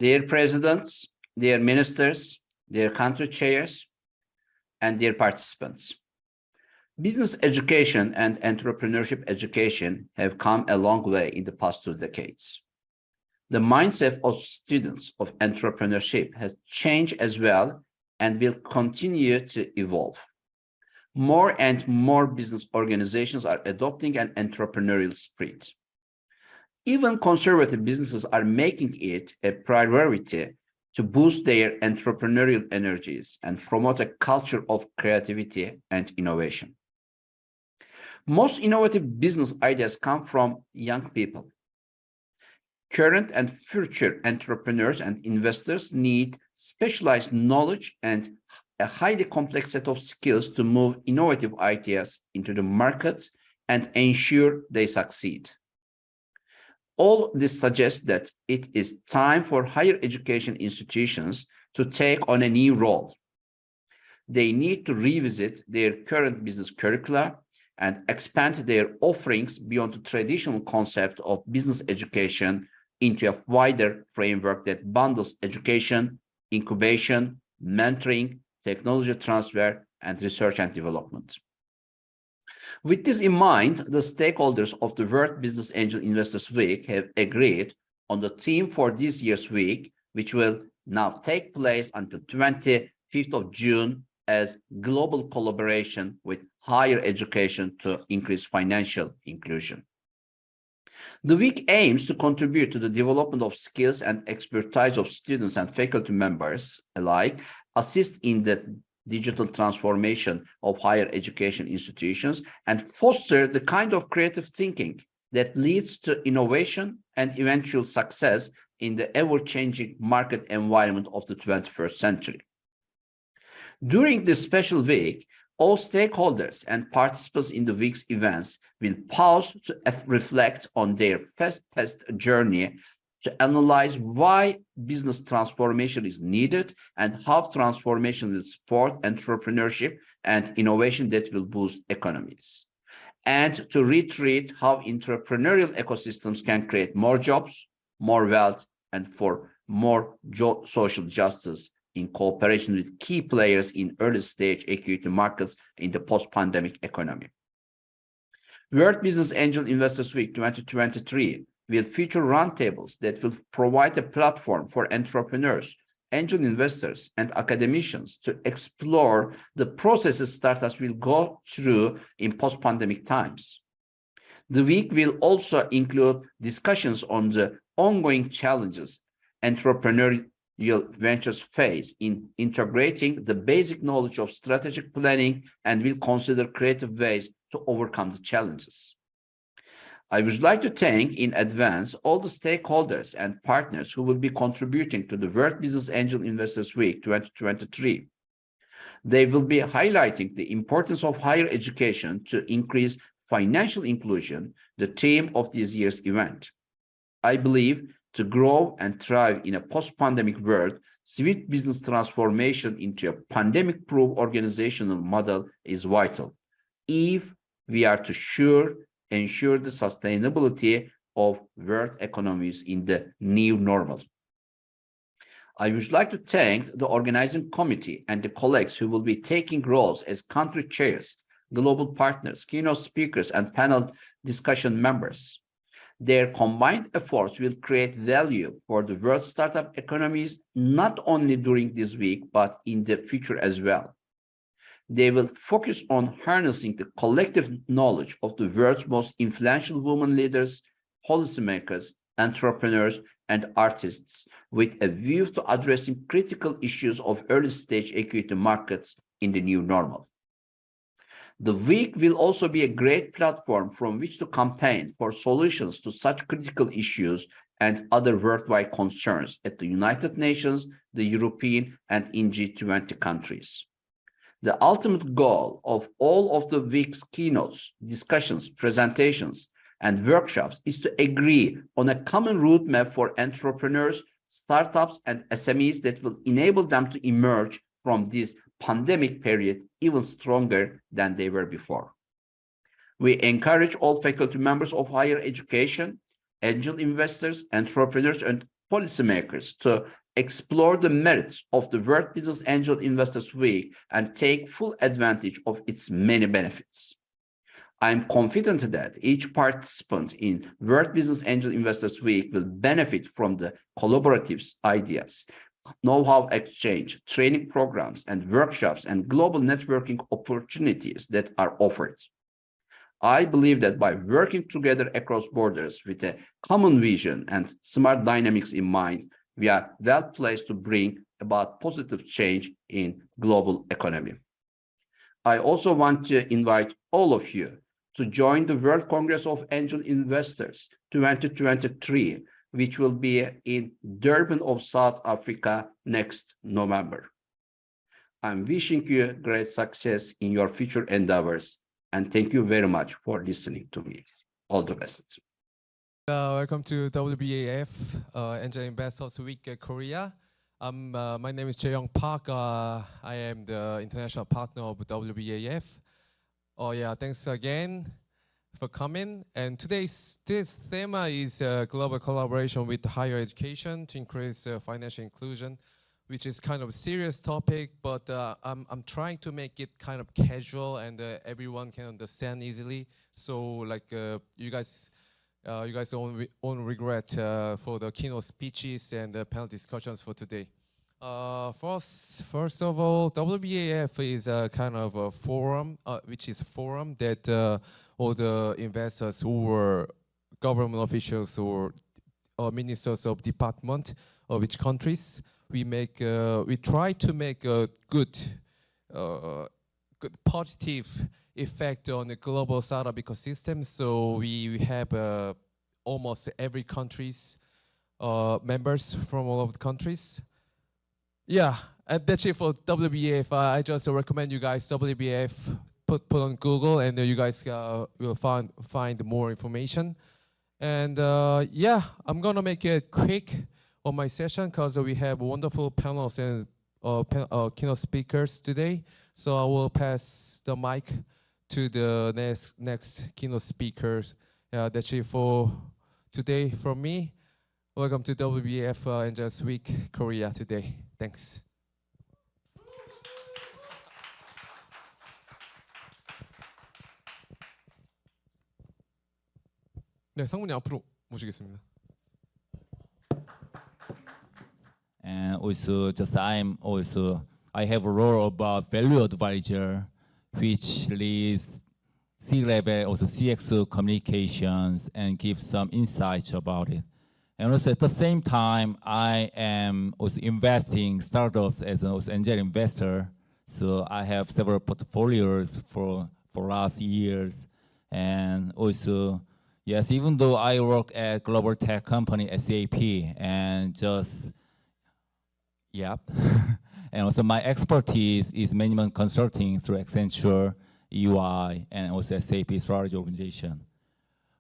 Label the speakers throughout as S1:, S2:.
S1: their presidents, their ministers, their country chairs, and their participants. Business education and entrepreneurship education have come a long way in the past 2 decades. The mindset of students of entrepreneurship has changed as well and will continue to evolve. More and more business organizations are adopting an entrepreneurial spirit. Even conservative businesses are making it a priority to boost their entrepreneurial energies and promote a culture of creativity and innovation. Most innovative business ideas come from young people. Current and future entrepreneurs and investors need specialized knowledge and a highly complex set of skills to move innovative ideas into the market and ensure they succeed. All this suggests that it is time for higher education institutions to take on a new role. They need to revisit their current business curricula and expand their offerings beyond the traditional concept of business education into a wider framework that bundles education, incubation, mentoring, technology transfer, and research and development. With this in mind, the stakeholders of the World Business Angel Investors Week have agreed on the theme for this year's week, which will now take place until 25th of June as global collaboration with higher education to increase financial inclusion. The week aims to contribute to the development of skills and expertise of students and faculty members alike, assist in the digital transformation of higher education institutions, and foster the kind of creative thinking that leads to innovation and eventual success in the ever-changing market environment of the 21st century. During this special week, all stakeholders and participants in the week's events will pause to reflect on their fast-paced journey to analyze why business transformation is needed and how transformation will support entrepreneurship and innovation that will boost economies, and to reiterate how entrepreneurial ecosystems can create more jobs, more wealth, and for more social justice in cooperation with key players in early-stage equity markets in the post-pandemic economy. World Business Angel Investors Week 2023 will feature roundtables that will provide a platform for entrepreneurs, angel investors, and academicians to explore the processes startups will go through in post-pandemic times. The week will also include discussions on the ongoing challenges entrepreneurial ventures face in integrating the basic knowledge of strategic planning and will consider creative ways to overcome the challenges. I would like to thank in advance all the stakeholders and partners who will be contributing to the World Business Angel Investors Week 2023. They will be highlighting the importance of higher education to increase financial inclusion, the theme of this year's event. I believe to grow and thrive in a post-pandemic world, swift business transformation into a pandemic-proof organizational model is vital if we are to ensure the sustainability of world economies in the new normal. I would like to thank the organizing committee and the colleagues who will be taking roles as country chairs, global partners, keynote speakers, and panel discussion members. Their combined efforts will create value for the world startup economies, not only during this week, but in the future as well. They will focus on harnessing the collective knowledge of the world's most influential women leaders, policymakers, entrepreneurs, and artists with a view to addressing critical issues of early-stage equity markets in the new normal. The week will also be a great platform from which to campaign for solutions to such critical issues and other worldwide concerns at the United Nations, the European, and in G20 countries. The ultimate goal of all of the week's keynotes, discussions, presentations, and workshops is to agree on a common roadmap for entrepreneurs, startups, and SMEs that will enable them to emerge from this pandemic period even stronger than they were before. We encourage all faculty members of higher education, angel investors, entrepreneurs, and policymakers to explore the merits of the World Business Angel Investors Week and take full advantage of its many benefits. I am confident that each participant in World Business Angel Investors Week will benefit from the collaborative ideas, know-how exchange, training programs, and workshops and global networking opportunities that are offered. I believe that by working together across borders with a common vision and smart dynamics in mind, we are well placed to bring about positive change in global economy. I also want to invite all of you to join the World Congress of Angel Investors 2023, which will be in Durban of South Africa next November. I'm wishing you great success in your future endeavors, and thank you very much for listening to me. All the best.
S2: Welcome to WBAF Angel Investors Week Korea. My name is Jae-young Park. I am the international partner of WBAF. Oh yeah, thanks again for coming. And today's theme is global collaboration with higher education to increase financial inclusion, which is kind of a serious topic, but I'm trying to make it kind of casual and everyone can understand easily. So like you guys won't regret for the keynote speeches and the panel discussions for today. First of all, WBAF is a kind of a forum, which is a forum that all the investors who were government officials or ministers of department of which countries, we try to make a good positive effect on the global startup ecosystem. So we have almost every country's members from all of the countries. Yeah, and that's it for WBAF. I just recommend you guys WBAF put on Google, and you guys will find more information. And yeah, I'm gonna make it quick on my session because we have wonderful panels and keynote speakers today. So I will pass the mic to the next keynote speakers. That's it for today from me. Welcome to WBAF Angels Week Korea today. Thanks. 네, 상무님 앞으로 모시겠습니다.
S3: And also, I have a role about value advisor, which leads C-level, also CXO communications, and gives some insights about it. And also at the same time, I am also investing startups as an angel investor. So I have several portfolios for last years. And also, yes, even though I work at global tech company SAP and just, yep. And also my expertise is management consulting through Accenture, EY, and also SAP strategy organization.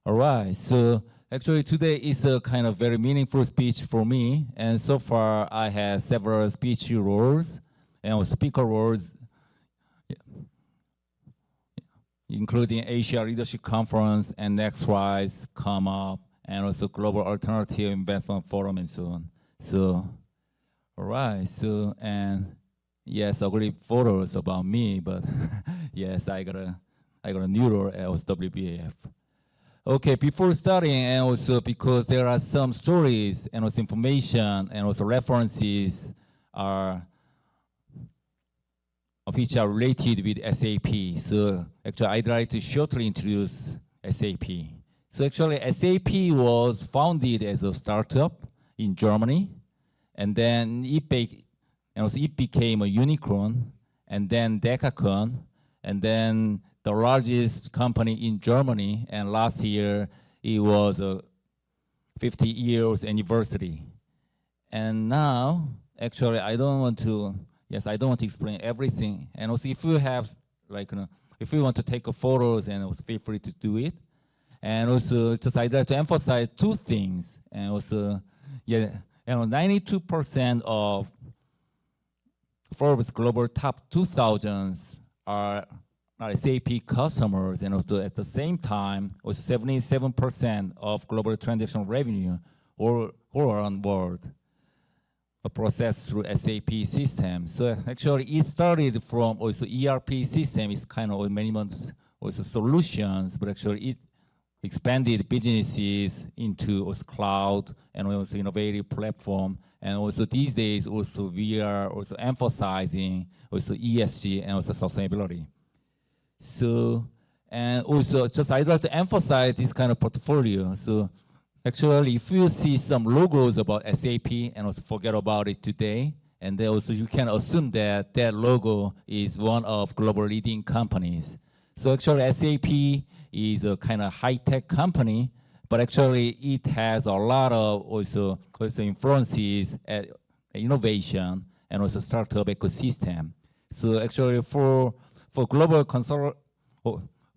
S3: All right, so actually today is a kind of very meaningful speech for me. And so far I have several speech roles and speaker roles, including Asia Leadership Conference and NextWise come up, and also Global Alternative Investment Forum and so on. So, all right, so, and yes, ugly photos about me, but yes, I got a new role at WBAF. Okay, before starting, and also because there are some stories and also information and also references which are related with SAP. So actually, I'd like to shortly introduce SAP. So actually, SAP was founded as a startup in Germany, and then it became a unicorn, and then Decacorn, and then the largest company in Germany, and last year it was a 50 years anniversary. And now, actually, I don't want to explain everything. And also, if you have, like, if you want to take photos, and also feel free to do it. And also, just I'd like to emphasize two things. And also, yeah, 92% of Forbes Global Top 2000s are SAP customers, and also at the same time, also 77% of global transaction revenue all around world processed through SAP system. So actually it started from also ERP system. It's kind of many months also solutions, but actually it expanded businesses into also cloud and also innovative platform. And also these days also we are also emphasizing also ESG and also sustainability. So, and also just I'd like to emphasize this kind of portfolio. So actually, if you see some logos about SAP and also forget about it today, and then also you can assume that that logo is one of global leading companies. So actually SAP is a kind of high-tech company, but actually it has a lot of also influences at innovation and also startup ecosystem. So actually for global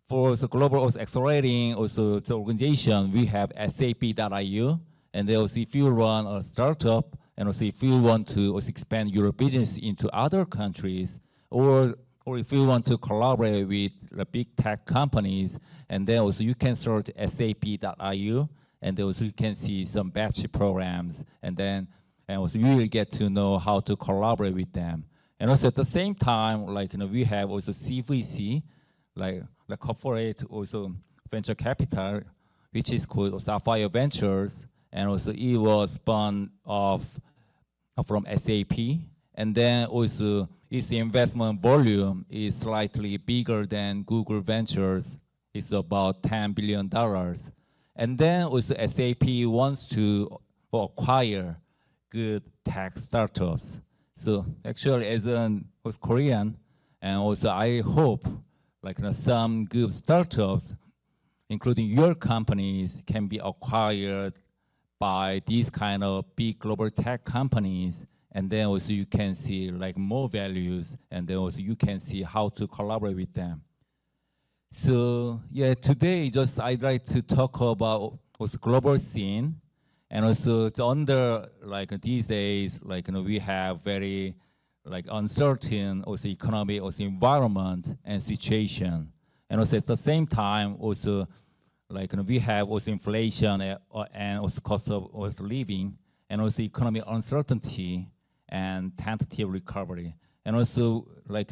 S3: for the global also accelerating also the organization, we have SAP.io, and then also if you run a startup, and also if you want to also expand your business into other countries, or if you want to collaborate with the big tech companies, and then also you can search SAP.io, and then also you can see some batch programs, and also you will get to know how to collaborate with them. And also at the same time, like we have also CVC, like corporate also venture capital, which is called Sapphire Ventures, and also it was spun off from SAP, and then also its investment volume is slightly bigger than Google Ventures. It's about $10 billion. And then also SAP wants to acquire good tech startups. So actually as a Korean, and also I hope like some good startups, including your companies, can be acquired by these kind of big global tech companies, and then also you can see like more values, and then also you can see how to collaborate with them. So yeah, today just I'd like to talk about also global scene, and also under like these days, like we have very like uncertain also economic also environment and situation, and also at the same time also like we have also inflation and also cost of also living, and also economic uncertainty and tentative recovery, and also like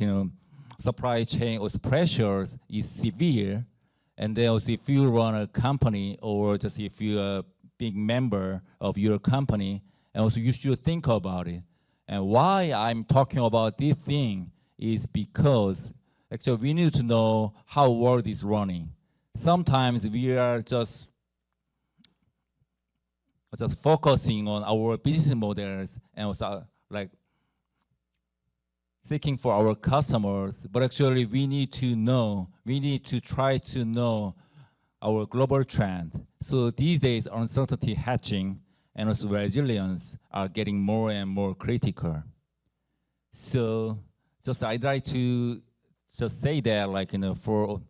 S3: supply chain also pressures is severe, and then also if you run a company or just if you're a big member of your company, and also you should think about it. And why I'm talking about this thing is because actually we need to know how world is running. Sometimes we are just focusing on our business models and also like seeking for our customers, but actually we need to try to know our global trend. So these days uncertainty hedging and also resilience are getting more and more critical. So just I'd like to just say that like for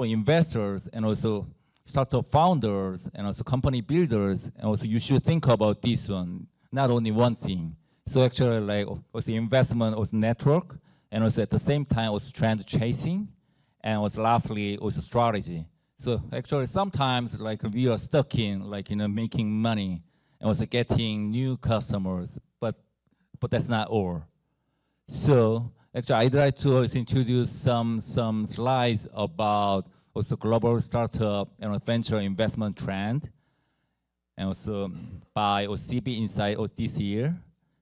S3: investors and also startup founders and also company builders, and also you should think about this one, not only one thing. So actually like also investment also network, and also at the same time also trend chasing, and also lastly also strategy. So actually sometimes like we are stuck in like making money and also getting new customers, but that's not all. So actually I'd like to also introduce some slides about also global startup and venture investment trend, and also by CB Insight this year.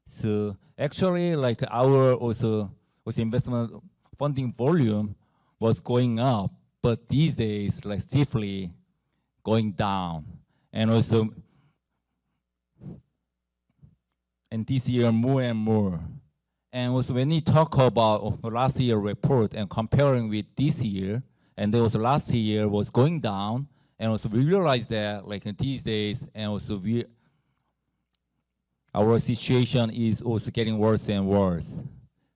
S3: So actually like our also investment funding volume was going up, but these days like stiffly going down, and also and this year more and more. And also when we talk about last year report and comparing with this year, and there was last year was going down, and also we realized that like these days, and also our situation is also getting worse and worse.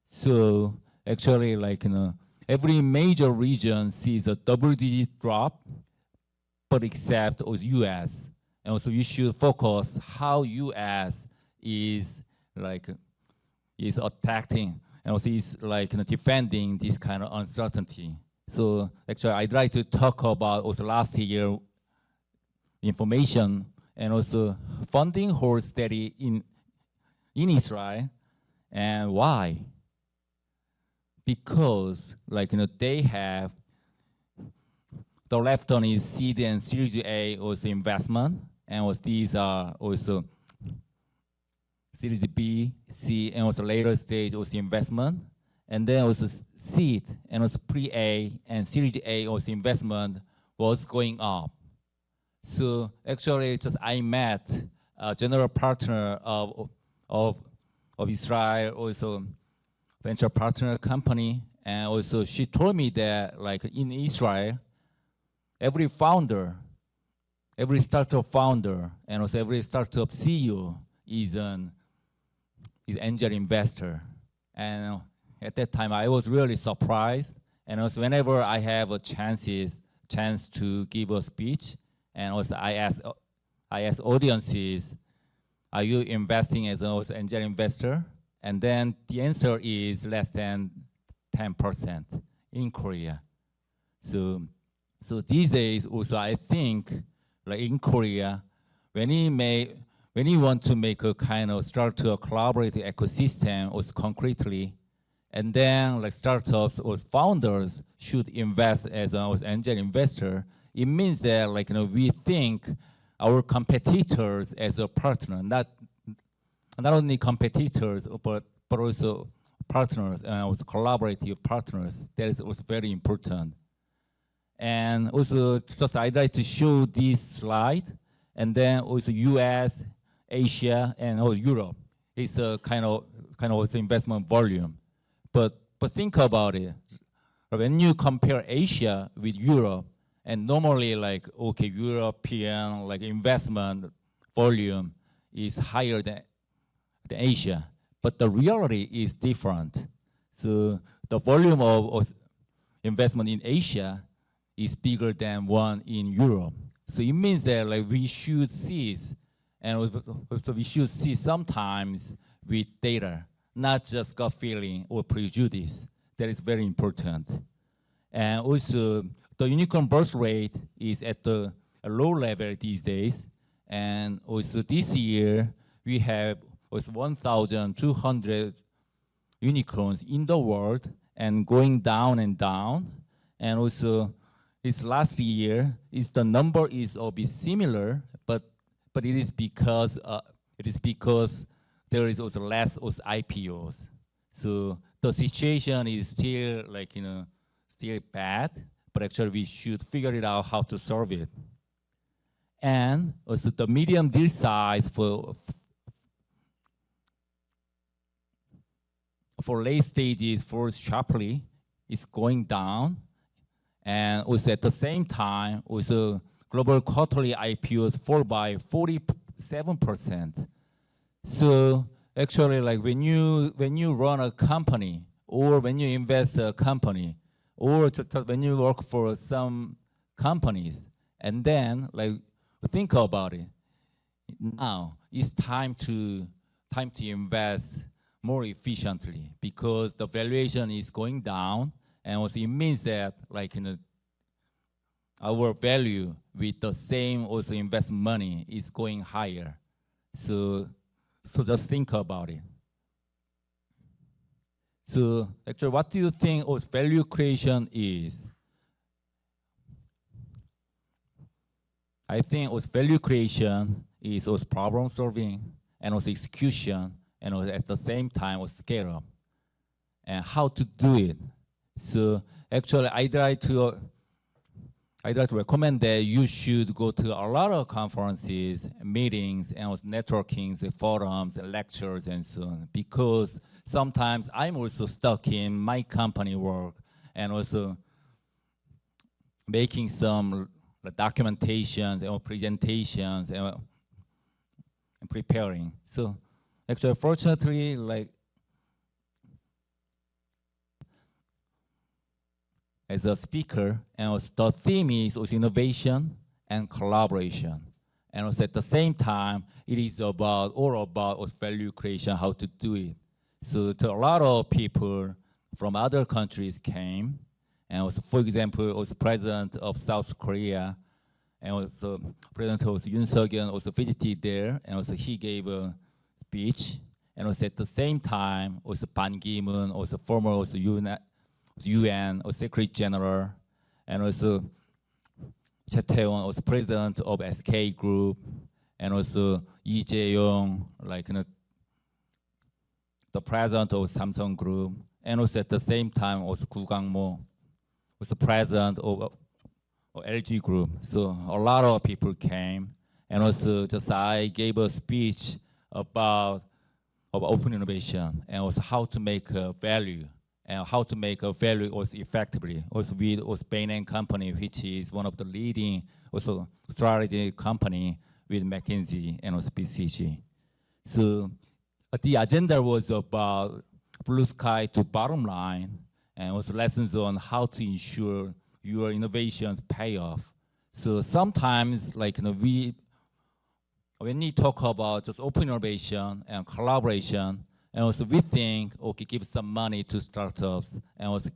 S3: So actually like every major region sees a double-digit drop, but except US. And also you should focus how US is attacking and also is like defending this kind of uncertainty. So actually I'd like to talk about also last year information, and also funding holds steady in Israel. And why? Because they have the left one is seed and Series A also investment, and also these are also Series B, C, and also later stage also investment, and then also seed and also pre-A and Series A also investment was going up. So actually, just I met a general partner of Israel, also venture partner company, and also she told me that in Israel, every founder, every startup founder, and also every startup CEO is angel investor. And at that time, I was really surprised. And also whenever I have a chance to give a speech, and also I ask audiences, are you investing as an angel investor? And then the answer is less than 10% in Korea. So these days also I think in Korea, when you want to make a kind of start to a collaborative ecosystem also concretely, and then startups or founders should invest as an angel investor, it means that we think our competitors as a partner, not only competitors but also partners and also collaborative partners. That is also very important. And also just I'd like to show this slide, and then also US, Asia, and also Europe. It's a kind of investment volume. But think about it. When you compare Asia with Europe, and normally European investment volume is higher than Asia, but the reality is different. So the volume of investment in Asia is bigger than one in Europe. So it means that we should see, and also we should see sometimes with data, not just gut feeling or prejudice. That is very important. And also the unicorn birth rate is at a low level these days. And also this year we have 1,200 unicorns in the world and going down and down. And also this last year the number is a bit similar, but it is because there is also less IPOs. So the situation is still still bad, but actually we should figure it out how to solve it. And also the medium deal size for late stages falls sharply, is going down. And also at the same time, also global quarterly IPOs fall by 47%. So actually, when you run a company, or when you invest in a company, or just when you work for some companies, and then think about it. Now it's time to invest more efficiently, because the valuation is going down, and also it means that our value with the same also invest money is going higher. So just think about it. So actually, what do you think value creation is? I think value creation is problem solving and also execution, and also at the same time scale up. And how to do it? So actually, I'd like to recommend that you should go to a lot of conferences, meetings, and also networkings, forums, lectures, and so on. Because sometimes I'm also stuck in my company work and also making some documentations or presentations and preparing. So actually, fortunately, as a speaker, and also the theme is also innovation and collaboration. And also at the same time, it is all about value creation, how to do it. So a lot of people from other countries came, and also, for example, also President of South Korea, and also President also Yoon Suk-yeol also visited there, and also he gave a speech, and also at the same time, also Ban Ki-moon, also former also UN or Secretary General, and also Cha Tae-won, also President of SK Group, and also Lee Jae-yong, like the President of Samsung Group, and also at the same time also Gu Gang-mo was the President of LG Group. So a lot of people came, and also just I gave a speech about open innovation and also how to make value and how to make a value also effectively. Also with also Bain & Company, which is one of the leading also strategy company with McKinsey and also BCG. So the agenda was about blue sky to bottom line, and also lessons on how to ensure your innovations pay off. So sometimes, like when we talk about just open innovation and collaboration, and also we think, okay, give some money to startups, and also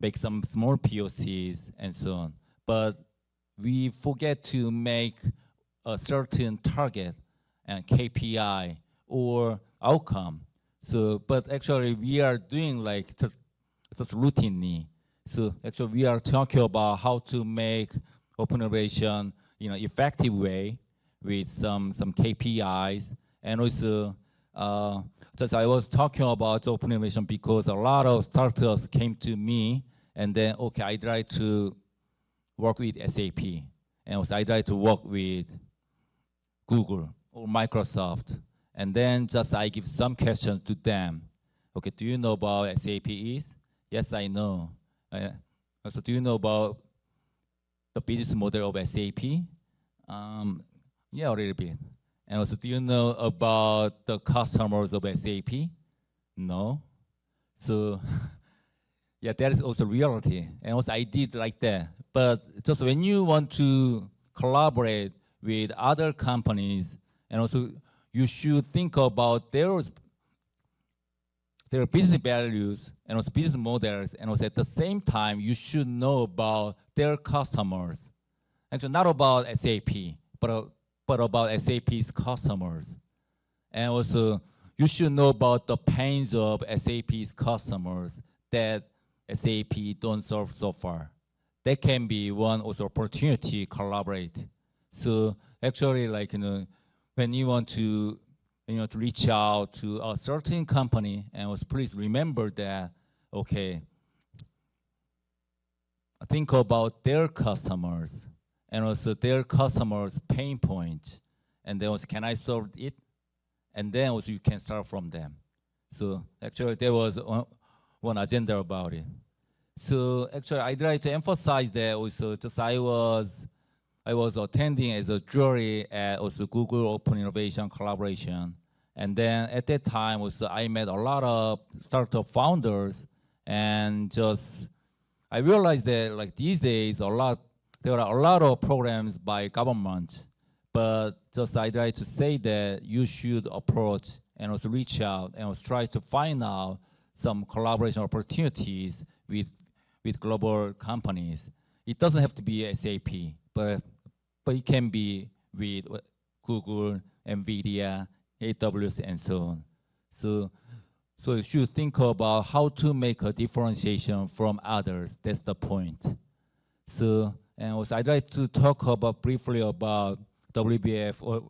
S3: make some small POCs and so on. But we forget to make a certain target and KPI or outcome. So, but actually we are doing like just routinely. So actually we are talking about how to make open innovation in an effective way with some KPIs, and also just I was talking about open innovation because a lot of startups came to me, and then okay, I tried to work with SAP, and also I tried to work with Google or Microsoft, and then just I give some questions to them. Okay, do you know about SAP is? Yes, I know. Also, do you know about the business model of SAP? Yeah, a little bit. And also, do you know about the customers of SAP? No. So, yeah, that is also reality. And also, I did like that. But just when you want to collaborate with other companies, and also you should think about their business values and also business models, and also at the same time, you should know about their customers. Actually, not about SAP, but about SAP's customers. And also, you should know about the pains of SAP's customers that SAP don't solve so far. That can be one also opportunity to collaborate. So actually, like, when you want to to reach out to a certain company, and also please remember that, okay, think about their customers and also their customers' pain point, and then also can I solve it? And then also you can start from them. So actually there was one agenda about it. So actually I tried to emphasize that also just I was attending as a jury at also Google Open Innovation Collaboration. And then at that time also I met a lot of startup founders, and just I realized that like these days there are a lot of programs by government, but just I try to say that you should approach and also reach out and also try to find out some collaboration opportunities with global companies. It doesn't have to be SAP, but it can be with Google, NVIDIA, AWS, and so on. So you should think about how to make a differentiation from others. That's the point. So, and also I'd like to talk about briefly about WBF or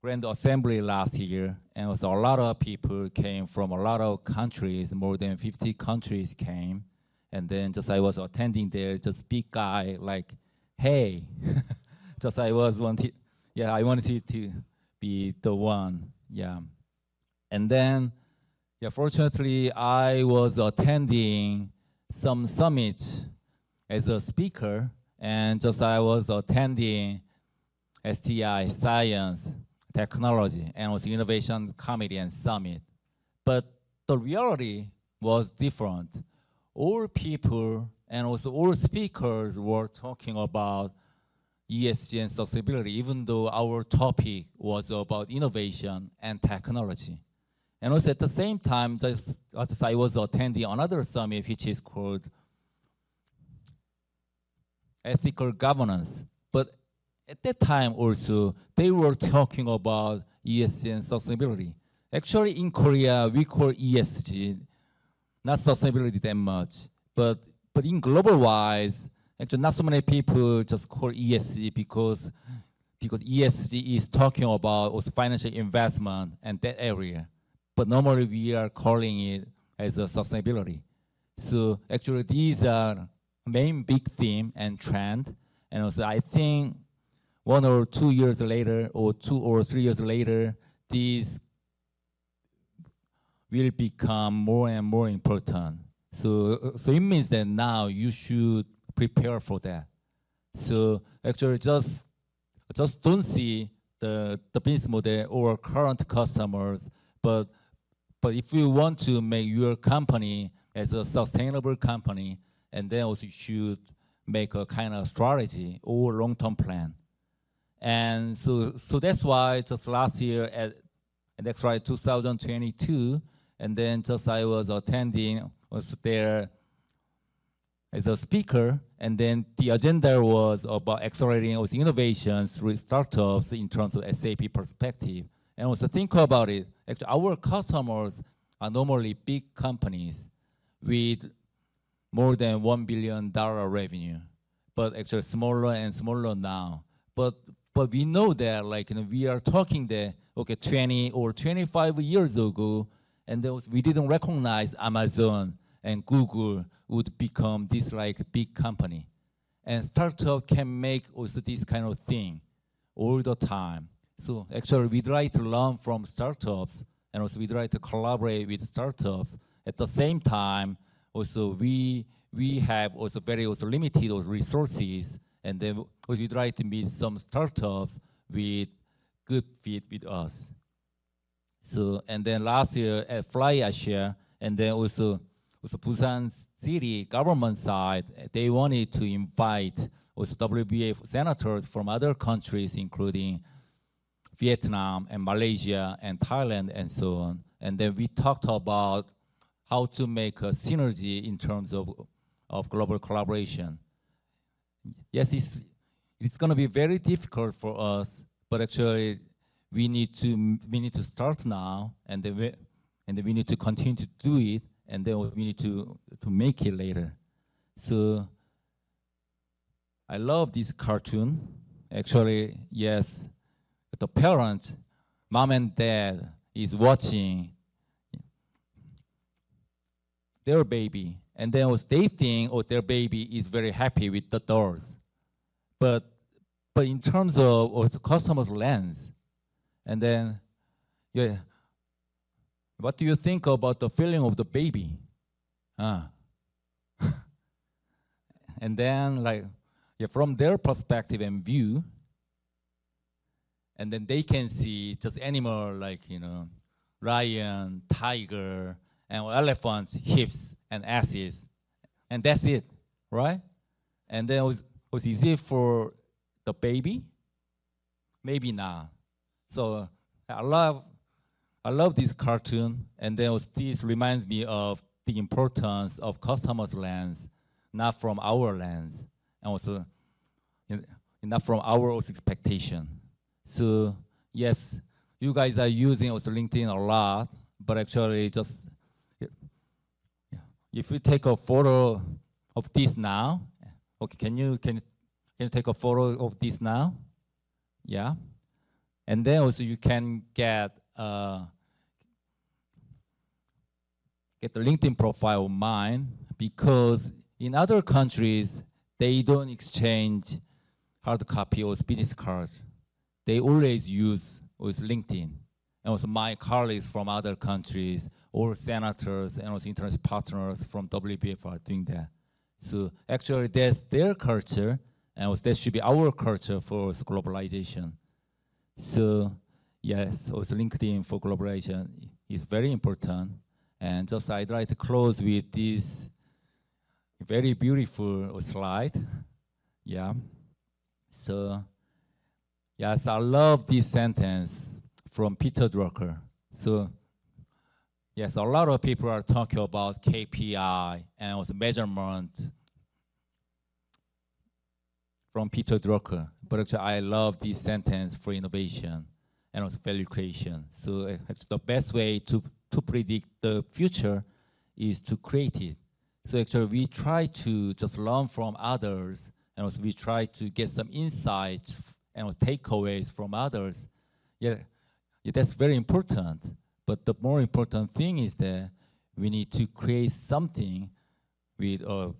S3: Grand Assembly last year, and also a lot of people came from a lot of countries, more than 50 countries came. And then just I was attending there, just big guy, like, hey, just I wanted to be the one, yeah. And then, yeah, fortunately, I was attending some summit as a speaker, and just I was attending STI, Science, Technology, and also Innovation Committee and Summit. But the reality was different. All people and also all speakers were talking about ESG and sustainability, even though our topic was about innovation and technology. And also at the same time, just I was attending another summit, which is called ethical governance. But at that time also, they were talking about ESG and sustainability. Actually, in Korea, we call ESG not sustainability that much, but in global wise, actually not so many people just call ESG because ESG is talking about also financial investment and that area. But normally we are calling it as a sustainability. So actually these are main big theme and trend. And also I think 1 or 2 years later, or 2 or 3 years later, these will become more and more important. So it means that now you should prepare for that. So actually just don't see the business model or current customers, but if you want to make your company as a sustainable company, and then also you should make a kind of strategy or long-term plan. And so that's why just last year and that's right, 2022, and then just I was attending, was there as a speaker, and then the agenda was about accelerating also innovations with startups in terms of SAP perspective. And also think about it, actually our customers are normally big companies with more than $1 billion revenue, but actually smaller and smaller now. But we know that we are talking there, okay, 20 or 25 years ago, and we didn't recognize Amazon and Google would become this big company. And startup can make also this kind of thing all the time. So actually we try to learn from startups, and also we try to collaborate with startups. At the same time, also we have also very limited resources, and then we try to meet some startups with good fit with us. So, and then last year at Fly Asia, and then also Busan City government side, they wanted to invite also WBA senators from other countries, including Vietnam and Malaysia and Thailand and so on. And then we talked about how to make a synergy in terms of global collaboration. Yes, it's going to be very difficult for us, but actually we need to start now, and then we need to continue to do it, and then we need to make it later. So I love this cartoon. Actually, yes, the parents, mom and dad, is watching their baby, and then they think their baby is very happy with the dolls. But in terms of the customer's lens, and then, yeah, what do you think about the feeling of the baby? And then, from their perspective and view, and then they can see just animal lion, tiger, and elephants, hips, and asses, and that's it, right? And then was easy for the baby? Maybe not. So I love this cartoon, and then this reminds me of the importance of customers' lens, not from our lens, and also not from our expectation. So yes, you guys are using also LinkedIn a lot, but actually just if you take a photo of this now, okay, can you take a photo of this now? Yeah. And then also you can get the LinkedIn profile of mine, because in other countries, they don't exchange hard copy or business cards. They always use with LinkedIn. And also my colleagues from other countries, or senators and also international partners from WBF are doing that. So actually that's their culture, and also that should be our culture for globalization. So yes, also LinkedIn for globalization is very important. And just I'd like to close with this very beautiful slide. Yeah. So yes, I love this sentence from Peter Drucker. So yes, a lot of people are talking about KPI and also measurement. from Peter Drucker. But actually, I love this sentence for innovation and also value creation. So the best way to predict the future is to create it. So actually, we try to just learn from others, and also we try to get some insights and takeaways from others. Yeah, that's very important. But the more important thing is that we need to create something with a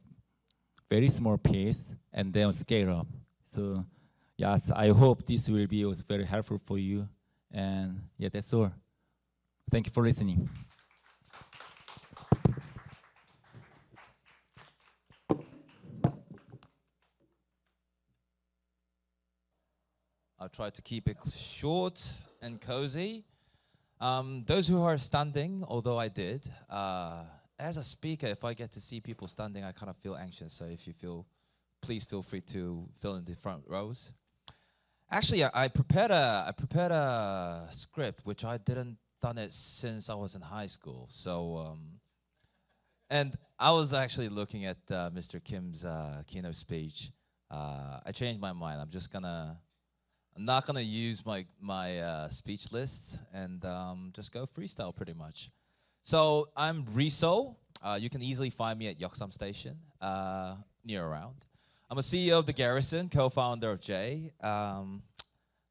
S3: very small pace and then scale up. So yes, I hope this will be also very helpful for you. And yeah, that's all. Thank you for listening.
S4: I'll try to keep it short and cozy. Those who are standing, although I did, as a speaker, if I get to see people standing, I kind of feel anxious. So if you feel, please feel free to fill in the front rows. Actually, I prepared a script, which I didn't done it since I was in high school. So, and I was actually looking at Mr. Kim's keynote speech. I changed my mind. I'm not gonna use my speech list and just go freestyle pretty much. So I'm Riso. You can easily find me at Yeoksam Station, near around. I'm a CEO of The Garrison, co-founder of Jay.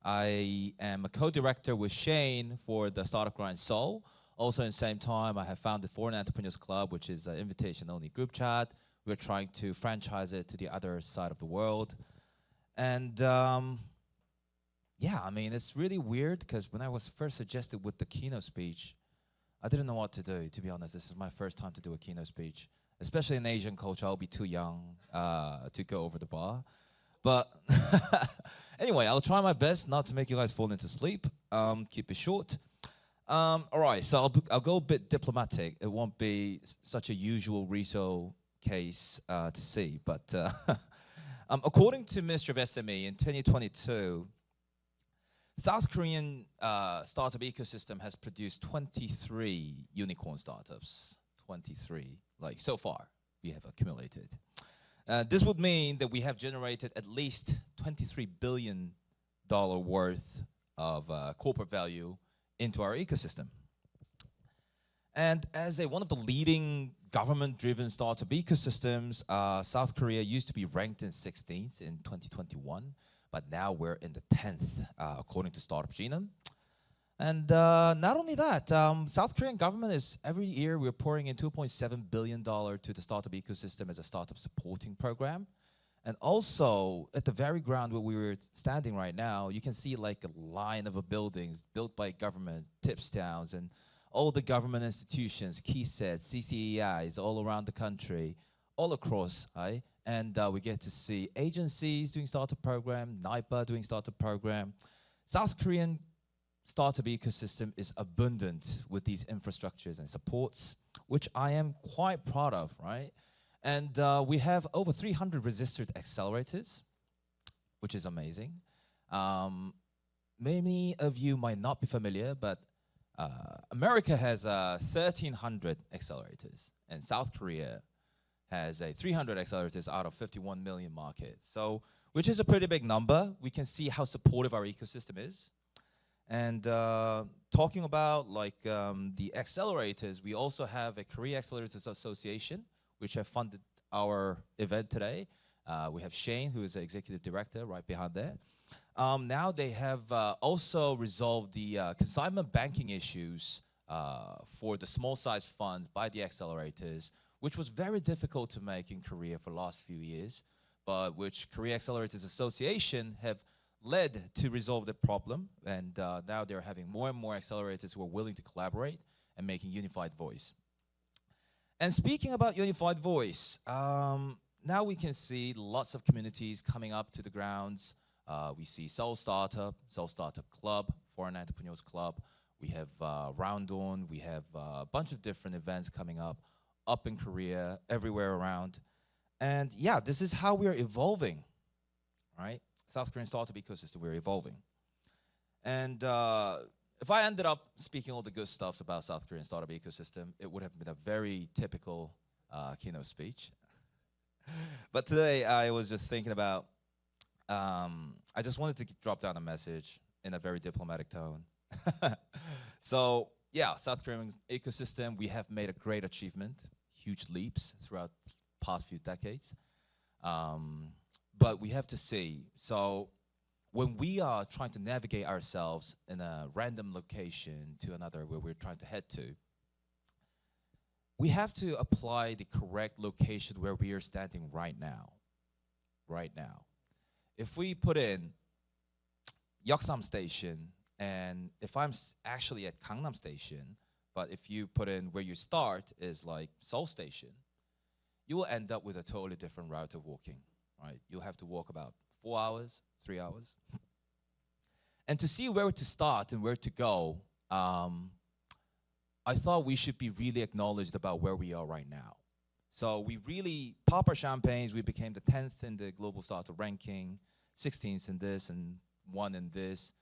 S4: I am a co-director with Shane for the Startup Grind Seoul. Also, at the same time, I have founded Foreign Entrepreneurs Club, which is an invitation-only group chat. We're trying to franchise it to the other side of the world. And yeah, I mean, it's really weird because when I was first suggested with the keynote speech, I didn't know what to do, to be honest. This is my first time to do a keynote speech. Especially in Asian culture, I'll be too young to go over the bar. But anyway, I'll try my best not to make you guys fall into sleep. Keep it short. All right, so I'll go a bit diplomatic. It won't be such a usual Riso case to see. But according to Ministry of SME, in 2022, South Korean startup ecosystem has produced 23 unicorn startups. 23, like so far, we have accumulated. This would mean that we have generated at least $23 billion worth of corporate value into our ecosystem. And as one of the leading government-driven startup ecosystems, South Korea used to be ranked in 16th in 2021, but now we're in the 10th, according to Startup Genome. And not only that, South Korean government is, every year we're pouring in $2.7 billion to the startup ecosystem as a startup supporting program. And also, at the very ground where we were standing right now, you can see like a line of buildings built by government, tips towns, and all the government institutions, KeySets, CCEIs all around the country, all across, right? And we get to see agencies doing startup program, NIPA doing startup program. South Korean startup ecosystem is abundant with these infrastructures and supports, which I am quite proud of, right? And we have over 300 registered accelerators, which is amazing. Many of you might not be familiar, but America has 1,300 accelerators, and South Korea has 300 accelerators out of 51 million market. So, which is a pretty big number. We can see how supportive our ecosystem is. And talking about like the accelerators, we also have a Korea Accelerators Association, which have funded our event today. We have Shane, who is the executive director, right behind there. Now they have also resolved the consignment banking issues for the small size funds by the accelerators, which was very difficult to make in Korea for the last few years, but which Korea Accelerators Association have led to resolve the problem, and now they're having more and more accelerators who are willing to collaborate and making unified voice. And speaking about unified voice, now we can see lots of communities coming up to the grounds. We see Seoul Startup Club, Foreign Entrepreneurs Club. We have Round On. We have a bunch of different events coming up in Korea, everywhere around. And yeah, this is how we're evolving, right? South Korean startup ecosystem, we're evolving. And if I ended up speaking all the good stuff about South Korean startup ecosystem, it would have been a very typical keynote speech. But today I was just thinking about I just wanted to drop down a message in a very diplomatic tone. So yeah, South Korean ecosystem, we have made a great achievement, huge leaps throughout the past few decades. But we have to see, so when we are trying to navigate ourselves in a random location to another where we're trying to head to, we have to apply the correct location where we are standing right now. Right now. If we put in Yeoksam Station, and if I'm actually at Gangnam Station, but if you put in where you start is like Seoul Station, you will end up with a totally different route of walking, right? You'll have to walk about 4 hours, 3 hours. And to see where to start and where to go, I thought we should be really acknowledged about where we are right now. So we really pop our champagnes. We became the 10th in the global startup ranking, 16th in this, and 1 in this.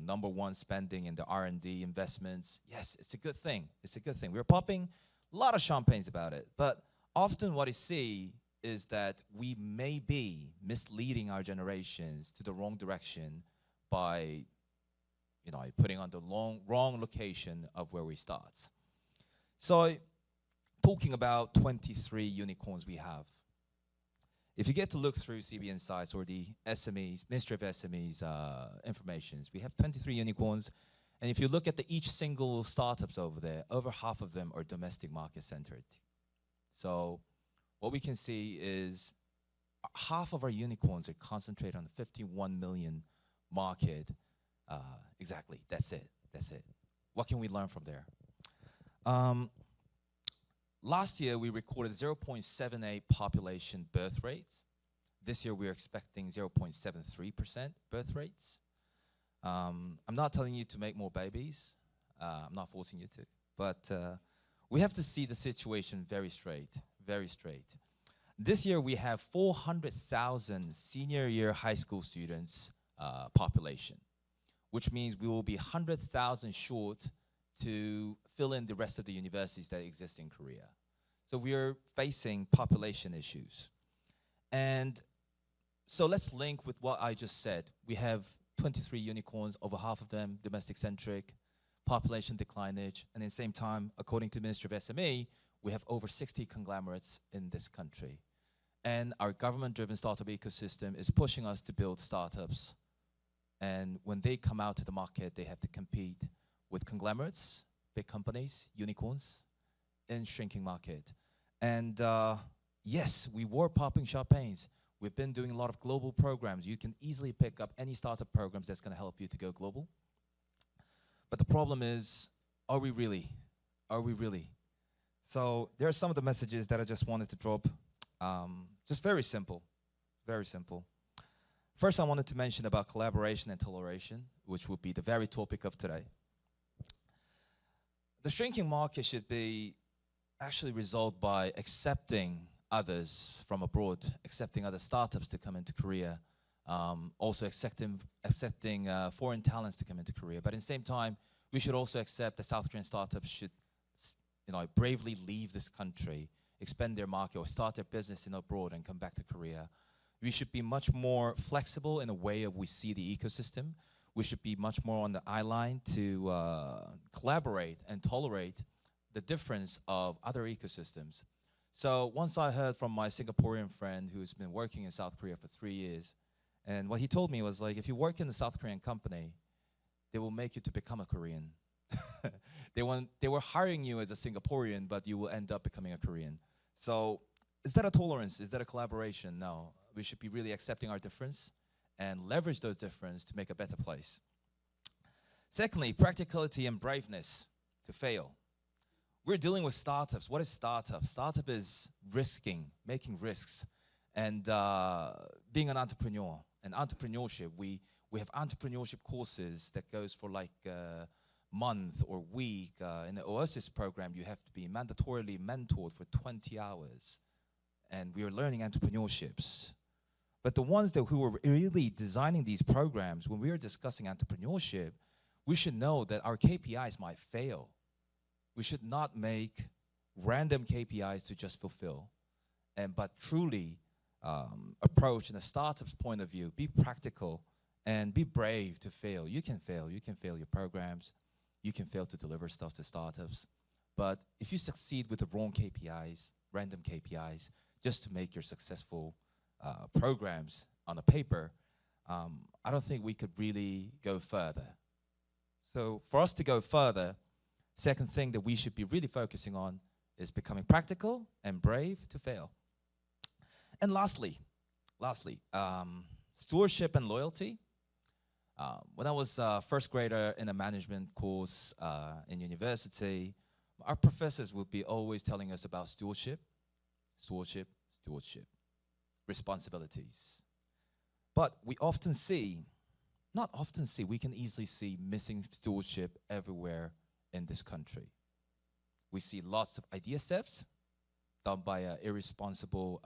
S4: Number 1 spending in the R&D investments. Yes, it's a good thing. It's a good thing. We're popping a lot of champagnes about it. But often what I see is that we may be misleading our generations to the wrong direction by putting on the wrong location of where we start. So talking about 23 unicorns we have. If you get to look through CB Insights or the SMEs, Ministry of SMEs informations, we have 23 unicorns. And if you look at each single startups over there, over half of them are domestic market centered. So what we can see is half of our unicorns are concentrated on the 51 million market. Exactly, that's it, that's it. What can we learn from there? Last year, we recorded 0.78 population birth rates. This year, we're expecting 0.73% birth rates. I'm not telling you to make more babies. I'm not forcing you to. But we have to see the situation very straight, very straight. This year, we have 400,000 senior year high school students population, which means we will be 100,000 short to fill in the rest of the universities that exist in Korea. So we are facing population issues. And so let's link with what I just said. We have 23 unicorns, over half of them domestic-centric, population declinage, and at the same time, according to Ministry of SME, we have over 60 conglomerates in this country. And our government-driven startup ecosystem is pushing us to build startups. And when they come out to the market, they have to compete with conglomerates, big companies, unicorns, in shrinking market. And yes, we were popping champagnes. We've been doing a lot of global programs. You can easily pick up any startup programs that's going to help you to go global. But the problem is, are we really? Are we really? So there are some of the messages that I just wanted to drop. Just very simple, very simple. First, I wanted to mention about collaboration and toleration, which would be the very topic of today. The shrinking market should be actually resolved by accepting others from abroad, accepting other startups to come into Korea, also accepting foreign talents to come into Korea. But at the same time, we should also accept that South Korean startups should bravely leave this country, expand their market, or start their business in abroad and come back to Korea. We should be much more flexible in the way we see the ecosystem. We should be much more on the eye line to collaborate and tolerate the difference of other ecosystems. So once I heard from my Singaporean friend who's been working in South Korea for 3 years, and what he told me was like, if you work in a South Korean company, they will make you to become a Korean. They were hiring you as a Singaporean, but you will end up becoming a Korean. So is that a tolerance? Is that a collaboration? No. We should be really accepting our difference and leverage those differences to make a better place. Secondly, practicality and braveness to fail. We're dealing with startups. What is startup? Startup is risking, making risks, and being an entrepreneur. And entrepreneurship, we have entrepreneurship courses that goes for like a month or week. In the Oasis program, you have to be mandatorily mentored for 20 hours. And we are learning entrepreneurships. But the ones who are really designing these programs, when we are discussing entrepreneurship, we should know that our KPIs might fail. We should not make random KPIs to just fulfill, but truly approach and a startup's point of view. Be practical and be brave to fail. You can fail. You can fail your programs. You can fail to deliver stuff to startups. But if you succeed with the wrong KPIs, random KPIs, just to make your successful programs on a paper, I don't think we could really go further. So for us to go further, second thing that we should be really focusing on is becoming practical and brave to fail. And lastly, stewardship and loyalty. When I was a first grader in a management course in university, our professors would be always telling us about stewardship, responsibilities. But we often see, not often see, we can easily see missing stewardship everywhere in this country. We see lots of idea thefts done by irresponsible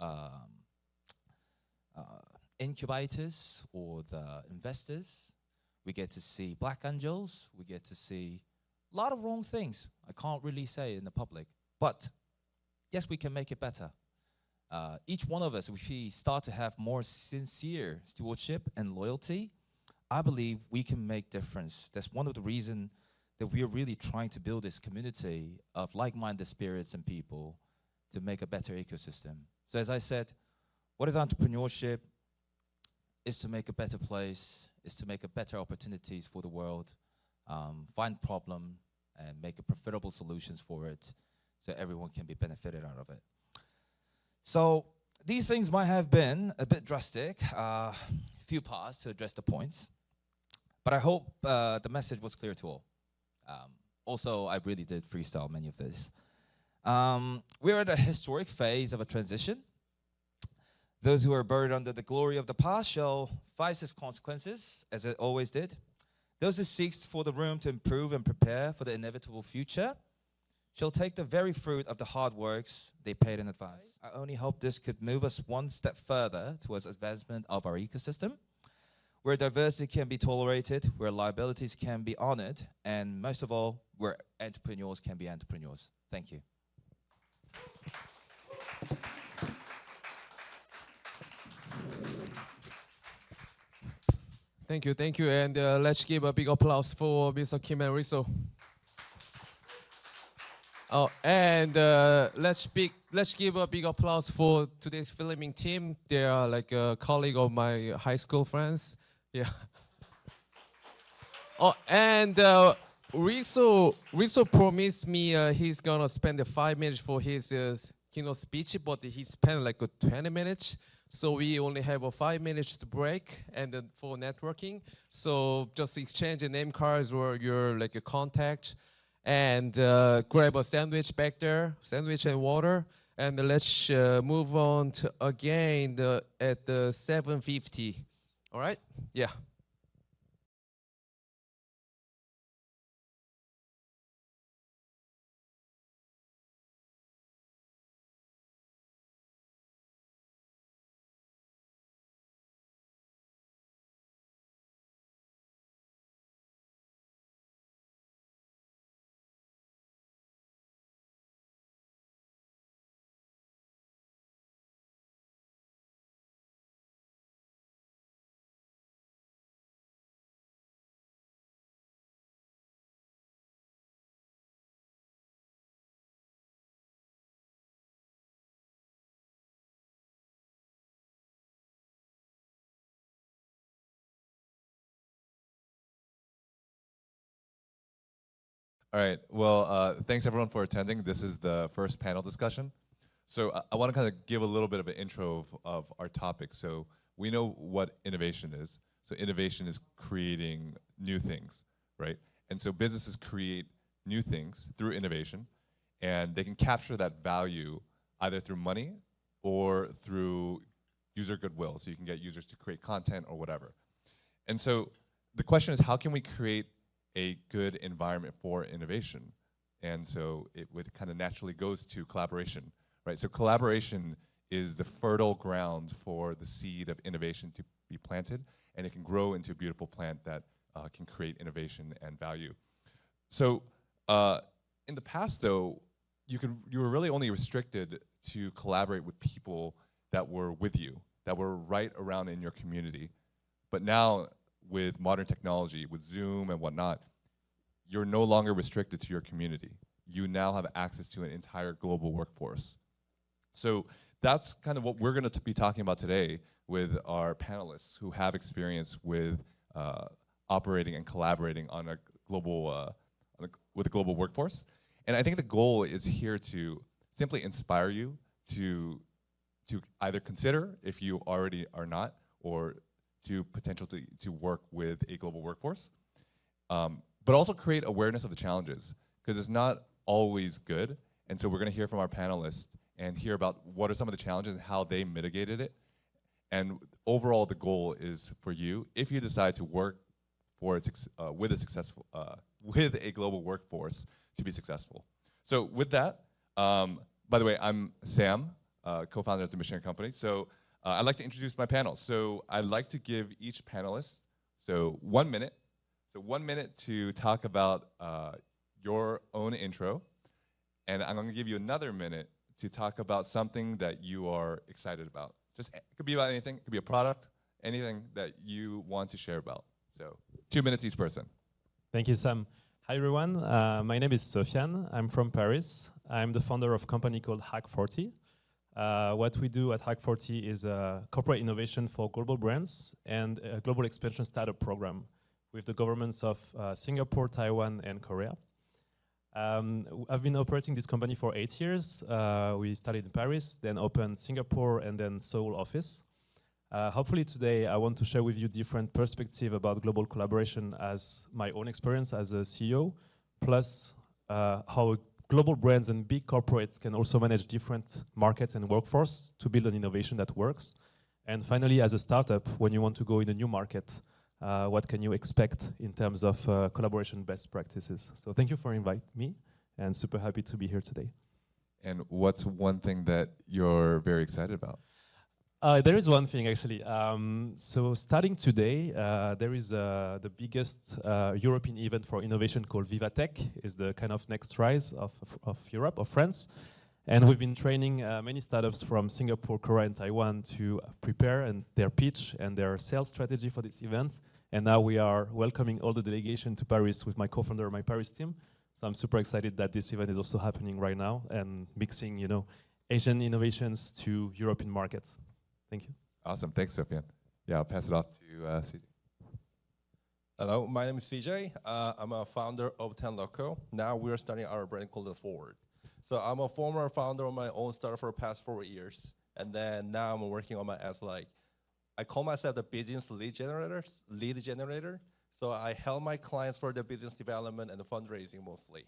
S4: incubators or the investors. We get to see black angels. We get to see a lot of wrong things. I can't really say in the public. But yes, we can make it better. Each one of us, if we start to have more sincere stewardship and loyalty, I believe we can make difference. That's one of the reasons that we are really trying to build this community of like-minded spirits and people to make a better ecosystem. So as I said, what is entrepreneurship? Is to make a better place, is to make a better opportunities for the world, find problem and make a profitable solutions for it so everyone can be benefited out of it. So these things might have been a bit drastic, few parts to address the points, but I hope the message was clear to all. Also, I really did freestyle many of this. We're at a historic phase of a transition. Those who are buried under the glory of the past shall face its consequences, as it always did. Those who seek for the room to improve and prepare for the inevitable future shall take the very fruit of the hard works they paid in advance. I only hope this could move us one step further towards advancement of our ecosystem, where diversity can be tolerated, where liabilities can be honored, and most of all, where entrepreneurs can be entrepreneurs. Thank you.
S2: Thank you, and let's give a big applause for Mr. Kim and Riso. Oh, and let's give a big applause for today's filming team. They are like a colleague of my high school friends. Yeah. Oh, and Riso promised me he's gonna spend 5 minutes for his keynote speech, but he spent like 20 minutes. So we only have 5 minutes to break and then for networking. So just exchange the name cards or your like a contact, and grab a sandwich back there, sandwich and water, and let's move on to again at the 7:50. All right? Yeah.
S5: All right. Well, thanks everyone for attending. This is the first panel discussion. So I want to kind of give a little bit of an intro of our topic. So we know what innovation is. So innovation is creating new things, right? And so businesses create new things through innovation, and they can capture that value either through money or through user goodwill. So you can get users to create content or whatever. And so the question is, how can we create a good environment for innovation? And so it would kind of naturally goes to collaboration, right? So collaboration is the fertile ground for the seed of innovation to be planted, and it can grow into a beautiful plant that can create innovation and value. So in the past though, you were really only restricted to collaborate with people that were with you, that were right around in your community. But now with modern technology, with Zoom and whatnot, you're no longer restricted to your community. You now have access to an entire global workforce. So that's kind of what we're going to be talking about today with our panelists who have experience with operating and collaborating on a global, with a global workforce. And I think the goal is here to simply inspire you to either consider, if you already are not, or to potentially to work with a global workforce, but also create awareness of the challenges, because it's not always good. And so we're going to hear from our panelists and hear about what are some of the challenges and how they mitigated it. And overall, the goal is for you, if you decide to work for with a global workforce, to be successful. So with that, by the way, I'm Sam, co-founder of the Mission Company. So I'd like to introduce my panel. So I'd like to give each panelist 1 minute. So 1 minute to talk about your own intro. And I'm going to give you another minute to talk about something that you are excited about. Just, it could be about anything. It could be a product, anything that you want to share about. So 2 minutes each person.
S6: Thank you, Sam. Hi, everyone. My name is Sofiane. I'm from Paris. I'm the founder of a company called Hack40. What we do at Hack40 is corporate innovation for global brands and a global expansion startup program with the governments of Singapore, Taiwan, and Korea. I've been operating this company for 8 years. We started in Paris, then opened Singapore, and then Seoul office. Hopefully today I want to share with you different perspective about global collaboration as my own experience as a CEO, plus how global brands and big corporates can also manage different markets and workforce to build an innovation that works. And finally, as a startup, when you want to go in a new market, what can you expect in terms of collaboration best practices? So thank you for inviting me, and super happy to be here today.
S5: And what's one thing that you're very excited about?
S6: There is one thing, actually. So starting today, there is the biggest European event for innovation called VivaTech. It's the kind of next rise of Europe, of France. And we've been training many startups from Singapore, Korea, and Taiwan to prepare and their pitch and their sales strategy for this event. And now we are welcoming all the delegation to Paris with my co-founder, my Paris team. So I'm super excited that this event is also happening right now and mixing, you know, Asian innovations to European market. Thank you.
S5: Awesome. Thanks, Sofiane. Yeah, I'll pass it off to CJ.
S7: Hello, my name is CJ. I'm a founder of 10Loco. Now we're starting our brand called The Forward. So I'm a former founder of my own startup for the past 4 years. And then now I'm working on my as I call myself the business lead generator. So I help my clients for their business development and the fundraising mostly.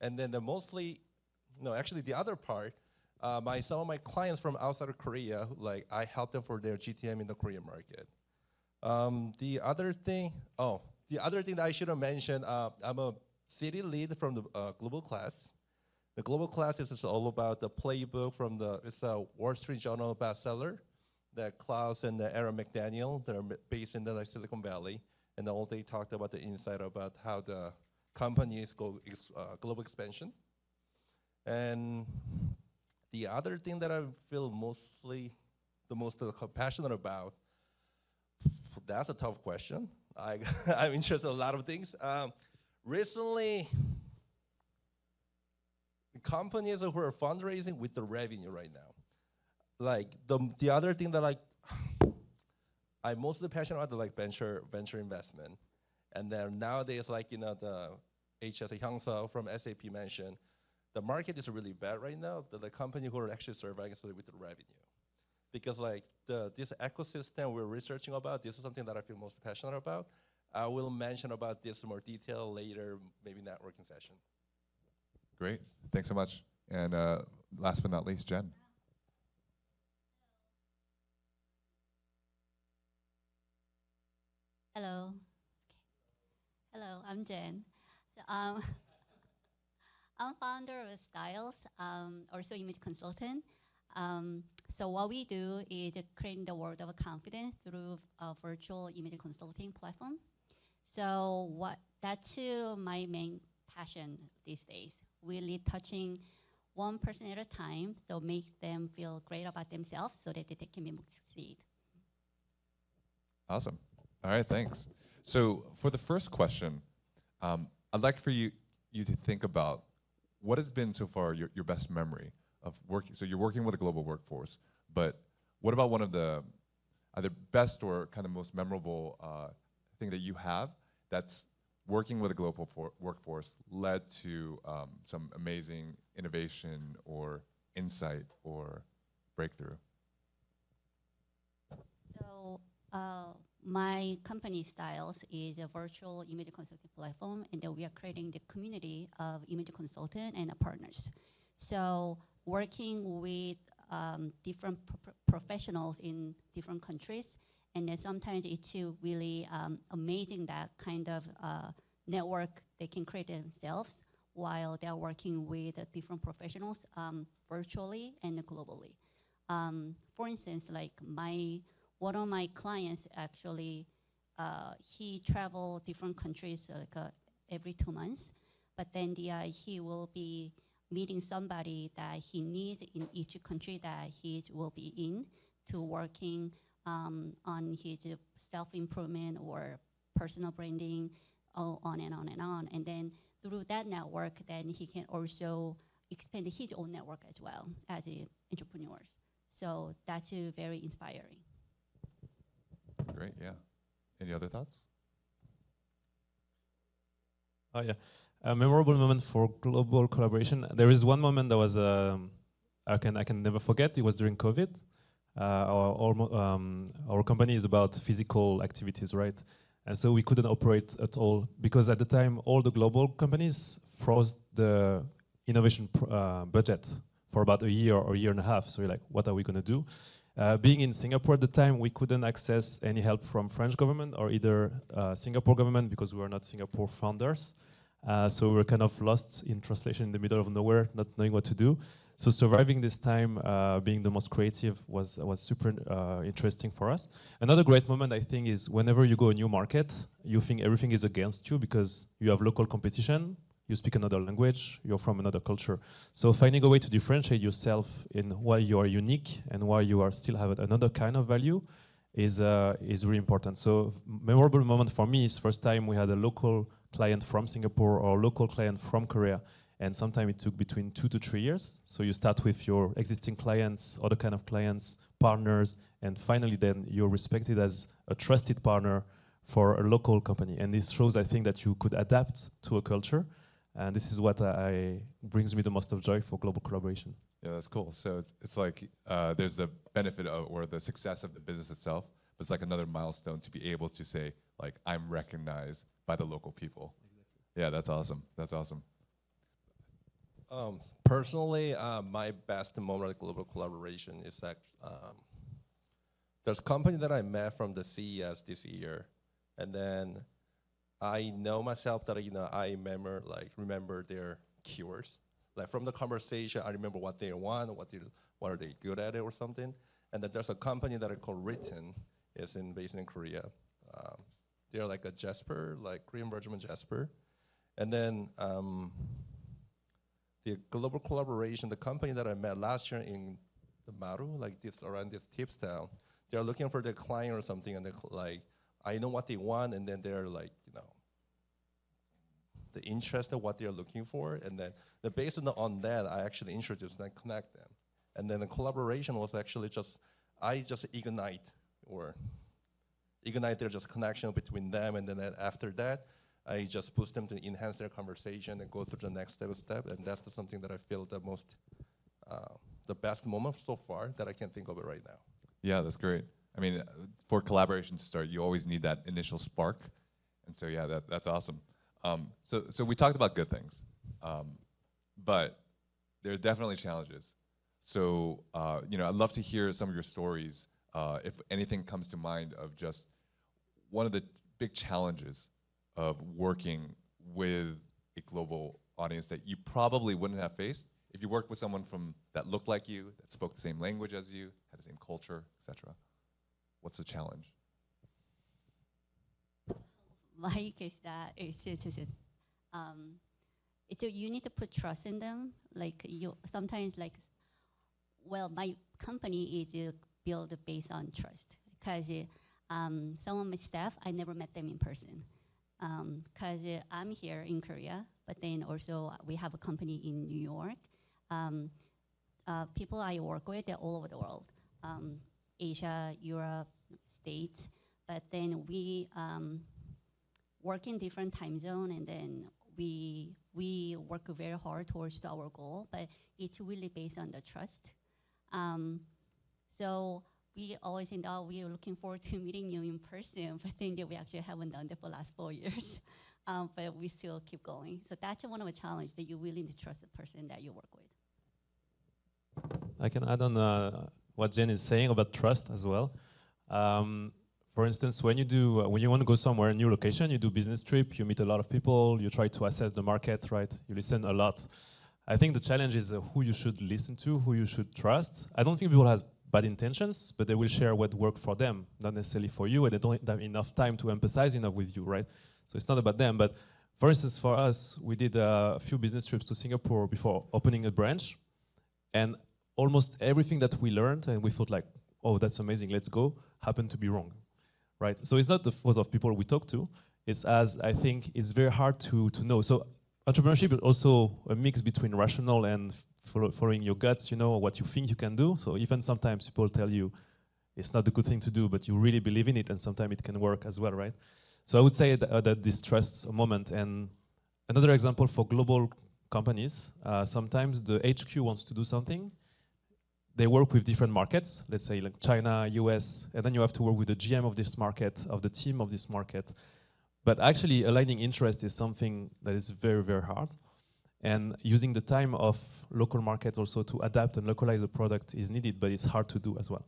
S7: And then the other part, some of my clients from outside of Korea, I help them for their GTM in the Korean market. The other thing that I should have mentioned, I'm a city lead from the Global Class. The Global Class is all about the playbook from it's a Wall Street Journal bestseller that Klaus and Aaron McDaniel, they're based in the Silicon Valley, and all they talked about the insight about how the companies go global expansion. And the other thing that I feel the most passionate about, that's a tough question. I'm interested in a lot of things. Recently, the companies who are fundraising with the revenue right now. The other thing that I'm mostly passionate about, venture investment. And then nowadays, the HS Hyung-seo from SAP mentioned, the market is really bad right now. The company who are actually surviving is with the revenue. Because this ecosystem we're researching about, this is something that I feel most passionate about. I will mention about this in more detail later, maybe networking session.
S5: Great. Thanks so much. And last but not least, Jen.
S8: Hello. Hello, I'm Jen. I'm founder of Styles, also image consultant. So what we do is creating the world of confidence through a virtual image consulting platform. So that's my main passion these days, really touching one person at a time, so make them feel great about themselves so that they can be succeed.
S5: Awesome. All right, thanks. So for the first question, I'd like for you to think about what has been so far your best memory of working. So you're working with a global workforce, but what about one of the either best or kind of most memorable thing that you have that's working with a global workforce led to some amazing innovation or insight or breakthrough?
S8: So my company Styles is a virtual image consulting platform, and then we are creating the community of image consultant and partners. So working with different professionals in different countries, and then sometimes it's really amazing that kind of network they can create themselves while they're working with different professionals virtually and globally. For instance, like one of my clients actually, he travel different countries every 2 months, but then he will be meeting somebody that he needs in each country that he will be in to working on his self-improvement or personal branding, on and on and on. And then through that network, then he can also expand his own network as well as entrepreneurs. So that's very inspiring.
S5: Great, yeah. Any other thoughts?
S6: Oh yeah, a memorable moment for global collaboration. There is one moment that was I can never forget. It was during COVID. Our company is about physical activities, right? And so we couldn't operate at all because at the time all the global companies froze the innovation budget for about a year or a year and a half. So we're like, what are we going to do? Being in Singapore at the time, we couldn't access any help from French government or either Singapore government because we were not Singapore founders. So we were kind of lost in translation in the middle of nowhere, not knowing what to do. So surviving this time, being the most creative was super interesting for us. Another great moment, I think, is whenever you go a new market, you think everything is against you because you have local competition, you speak another language, you're from another culture. So finding a way to differentiate yourself in why you are unique and why you are still have another kind of value is really important. So memorable moment for me is first time we had a local client from Singapore or a local client from Korea, and sometimes it took between 2 to 3 years. So you start with your existing clients, other kind of clients, partners, and finally then you're respected as a trusted partner for a local company. And this shows, I think, that you could adapt to a culture. And this is what brings me the most of joy for global collaboration.
S5: Yeah, that's cool. So it's like there's the benefit of, or the success of the business itself, but it's like another milestone to be able to say, like, I'm recognized by the local people. Exactly. Yeah, that's awesome. That's awesome.
S7: Personally, my best moment of global collaboration is that there's a company that I met from the CES this year, and then I know myself that I remember their keywords. Like from the conversation, I remember what they want, what are they good at it or something. And then there's a company that I call Written, it's based in Korea. They're like a Jasper, like Korean version of Jasper. And then the global collaboration, the company that I met last year in the Maru, like this around this tips town, they're looking for their client or something, and they're like, I know what they want, and then they're like, the interest of what they're looking for, and then based on that, I actually introduced and connect them. And then the collaboration was actually I just ignite their just connection between them, and then after that, I just push them to enhance their conversation and go through the next step, and that's something that I feel the best moment so far that I can think of it right now.
S5: Yeah, that's great. I mean, for collaboration to start, you always need that initial spark, and so yeah, that's awesome. So we talked about good things, but there are definitely challenges. So I'd love to hear some of your stories, if anything comes to mind, of just one of the big challenges of working with a global audience that you probably wouldn't have faced if you worked with someone that looked like you, that spoke the same language as you, had the same culture, etc. What's the challenge?
S8: My case that is just you need to put trust in them. Like you sometimes like, well, my company is built based on trust because some of my staff, I never met them in person because I'm here in Korea, but then also we have a company in New York. People I work with, they're all over the world, Asia, Europe, States, but then we work in different time zone, and then we work very hard towards our goal, but it's really based on the trust. So we always think, oh, we are looking forward to meeting you in person, but then we actually haven't done that for the last 4 years. But we still keep going. So that's one of the challenges, that you're willing to trust the person that you work with.
S6: I can add on what Jen is saying about trust as well. For instance, when you want to go somewhere, a new location, you do business trip, you meet a lot of people, you try to assess the market, right? You listen a lot. I think the challenge is who you should listen to, who you should trust. I don't think people have bad intentions, but they will share what worked for them, not necessarily for you, and they don't have enough time to empathize enough with you, right? So it's not about them, but for instance, for us, we did a few business trips to Singapore before opening a branch, and almost everything that we learned, and we thought like, oh, that's amazing, let's go, happened to be wrong, right? So it's not the fault of people we talk to, it's as I think it's very hard to know. So entrepreneurship is also a mix between rational and following your guts, you know, what you think you can do. So even sometimes people tell you it's not a good thing to do, but you really believe in it, and sometimes it can work as well, right? So I would say that this trusts a moment. And another example for global companies, sometimes the HQ wants to do something, they work with different markets, let's say like China, US, and then you have to work with the GM of this market, of the team of this market. But actually aligning interest is something that is very, very hard. And using the time of local markets also to adapt and localize the product is needed, but it's hard to do as well.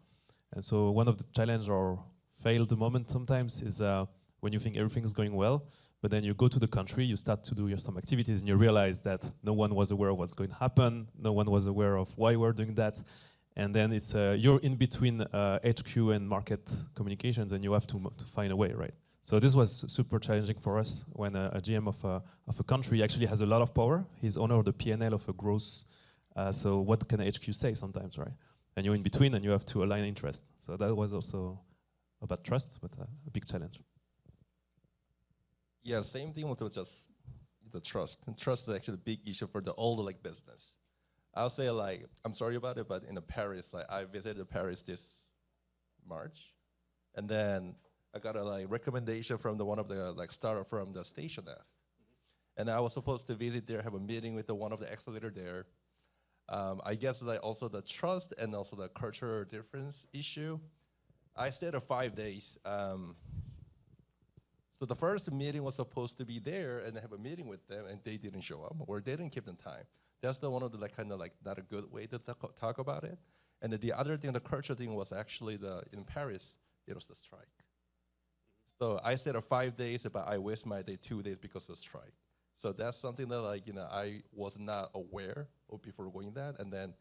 S6: And so one of the challenge or failed moment sometimes is when you think everything is going well, but then you go to the country, you start to do some activities, and you realize that no one was aware of what's going to happen, no one was aware of why we're doing that, and then it's you're in between HQ and market communications, and you have to find a way, right? So this was super challenging for us when a GM of a country actually has a lot of power. He's owner of the P&L of a growth. So what can HQ say sometimes, right? And you're in between, and you have to align interest. So that was also about trust, but a big challenge.
S7: Yeah, same thing with just the trust. And trust is actually a big issue for all the like business. I'll say like, I'm sorry about it, but in Paris, like I visited Paris this March, and then I got a like recommendation from one of the like startup from the Station F. And I was supposed to visit there, have a meeting with one of the accelerator there. I guess like also the trust and also the cultural difference issue. I stayed 5 days. So the first meeting was supposed to be there and have a meeting with them, and they didn't show up, or they didn't keep the time. That's the one of the like kind of like not a good way to talk about it. And then the other thing, the culture thing, was actually in Paris, it was the strike. So I stayed 5 days, but I wasted my day 2 days because of the strike. So that's something that like I was not aware of before going that, and then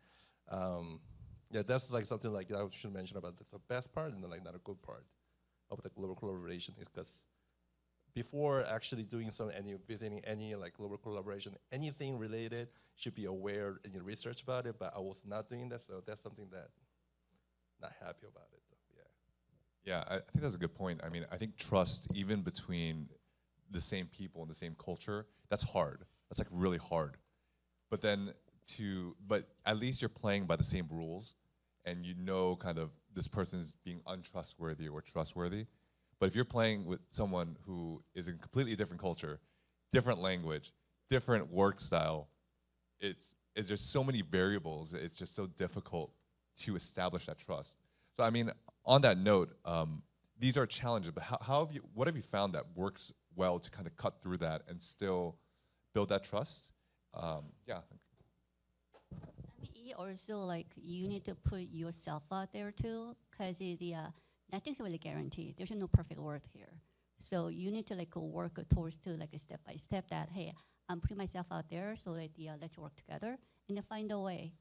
S7: yeah, that's like something like I should mention about that's the best part and then like not a good part of the global collaboration is because before actually doing visiting any like global collaboration, anything related, should be aware and you research about it, but I was not doing that, so that's something that not happy about it.
S5: Yeah, I think that's a good point. I mean, I think trust, even between the same people and the same culture, that's hard. That's like really hard. But then but at least you're playing by the same rules, and you know kind of this person is being untrustworthy or trustworthy. But if you're playing with someone who is in a completely different culture, different language, different work style, it's there's so many variables, it's just so difficult to establish that trust. So I mean, on that note, these are challenges, but what have you found that works well to kind of cut through that and still build that trust? Yeah.
S8: Also, like you need to put yourself out there too, because nothing's really guaranteed. There's no perfect world here, so you need to like work towards to like a step by step that hey, I'm putting myself out there, so that let's work together and then find a way.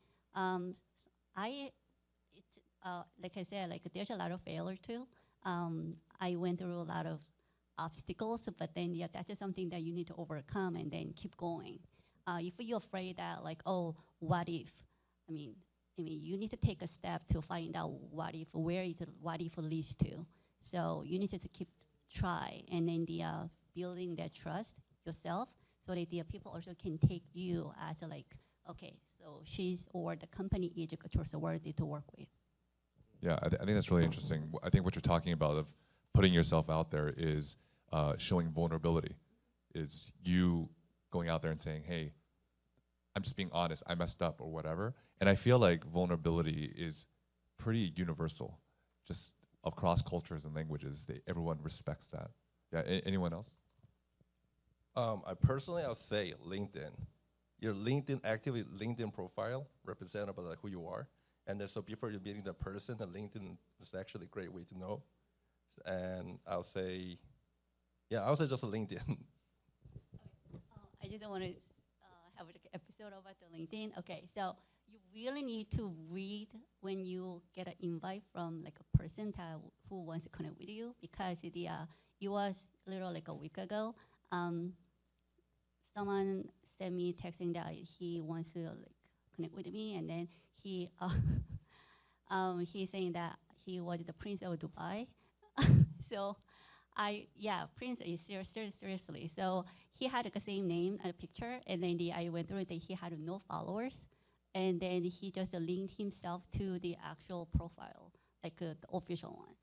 S8: Like I said, like there's a lot of failure too. I went through a lot of obstacles, but then that's just something that you need to overcome and then keep going. if you're afraid that like, oh, what if? I mean, you need to take a step to find out what if, where it, what if leads to. So you need to keep try, and then building that trust yourself, so that the people also can take you as like, okay, so she's or the company is trustworthy to work with.
S5: Yeah, I think that's really interesting. I think what you're talking about of putting yourself out there is showing vulnerability. Is you going out there and saying, hey, I'm just being honest, I messed up or whatever. And I feel like vulnerability is pretty universal, just across cultures and languages. Everyone respects that. Yeah, anyone else?
S7: I personally, I'll say LinkedIn. Your LinkedIn activity, LinkedIn profile represents about like who you are. And then so before you're meeting the person, the LinkedIn is actually a great way to know. And I'll say, yeah, I'll say just LinkedIn.
S8: I just want to have an episode about the LinkedIn. Okay, so you really need to read when you get an invite from like a person who wants to connect with you, because it was literally like a week ago. Someone sent me texting that he wants to like connect with me, and then he's saying that he was the Prince of Dubai. So Prince is seriously. So he had the same name and picture, and then I went through it. He had no followers, and then he just linked himself to the actual profile, like the official one.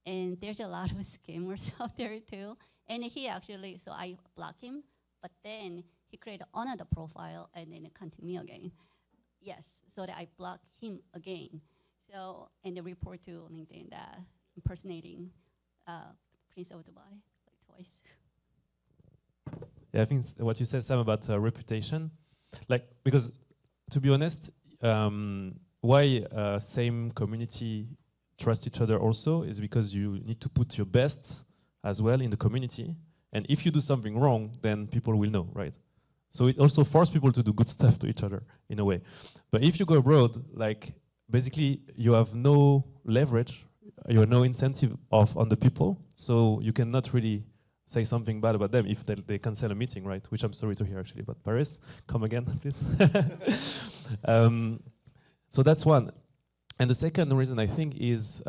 S8: And there's a lot of scammers out there too. And he actually, so I blocked him, but then he created another profile and then contacted me again. Yes, so that I blocked him again. So, and the report to LinkedIn that impersonating Prince of Dubai, like twice.
S6: Yeah, I think what you said, Sam, about reputation, like, because to be honest, why same community trust each other also is because you need to put your best as well in the community. And if you do something wrong, then people will know, right? So it also forces people to do good stuff to each other in a way. But if you go abroad, like basically you have no leverage, you have no incentive on the people, so you cannot really say something bad about them if they cancel a meeting, right? Which I'm sorry to hear actually, but Paris, come again, please. So that's one. And the second reason I think is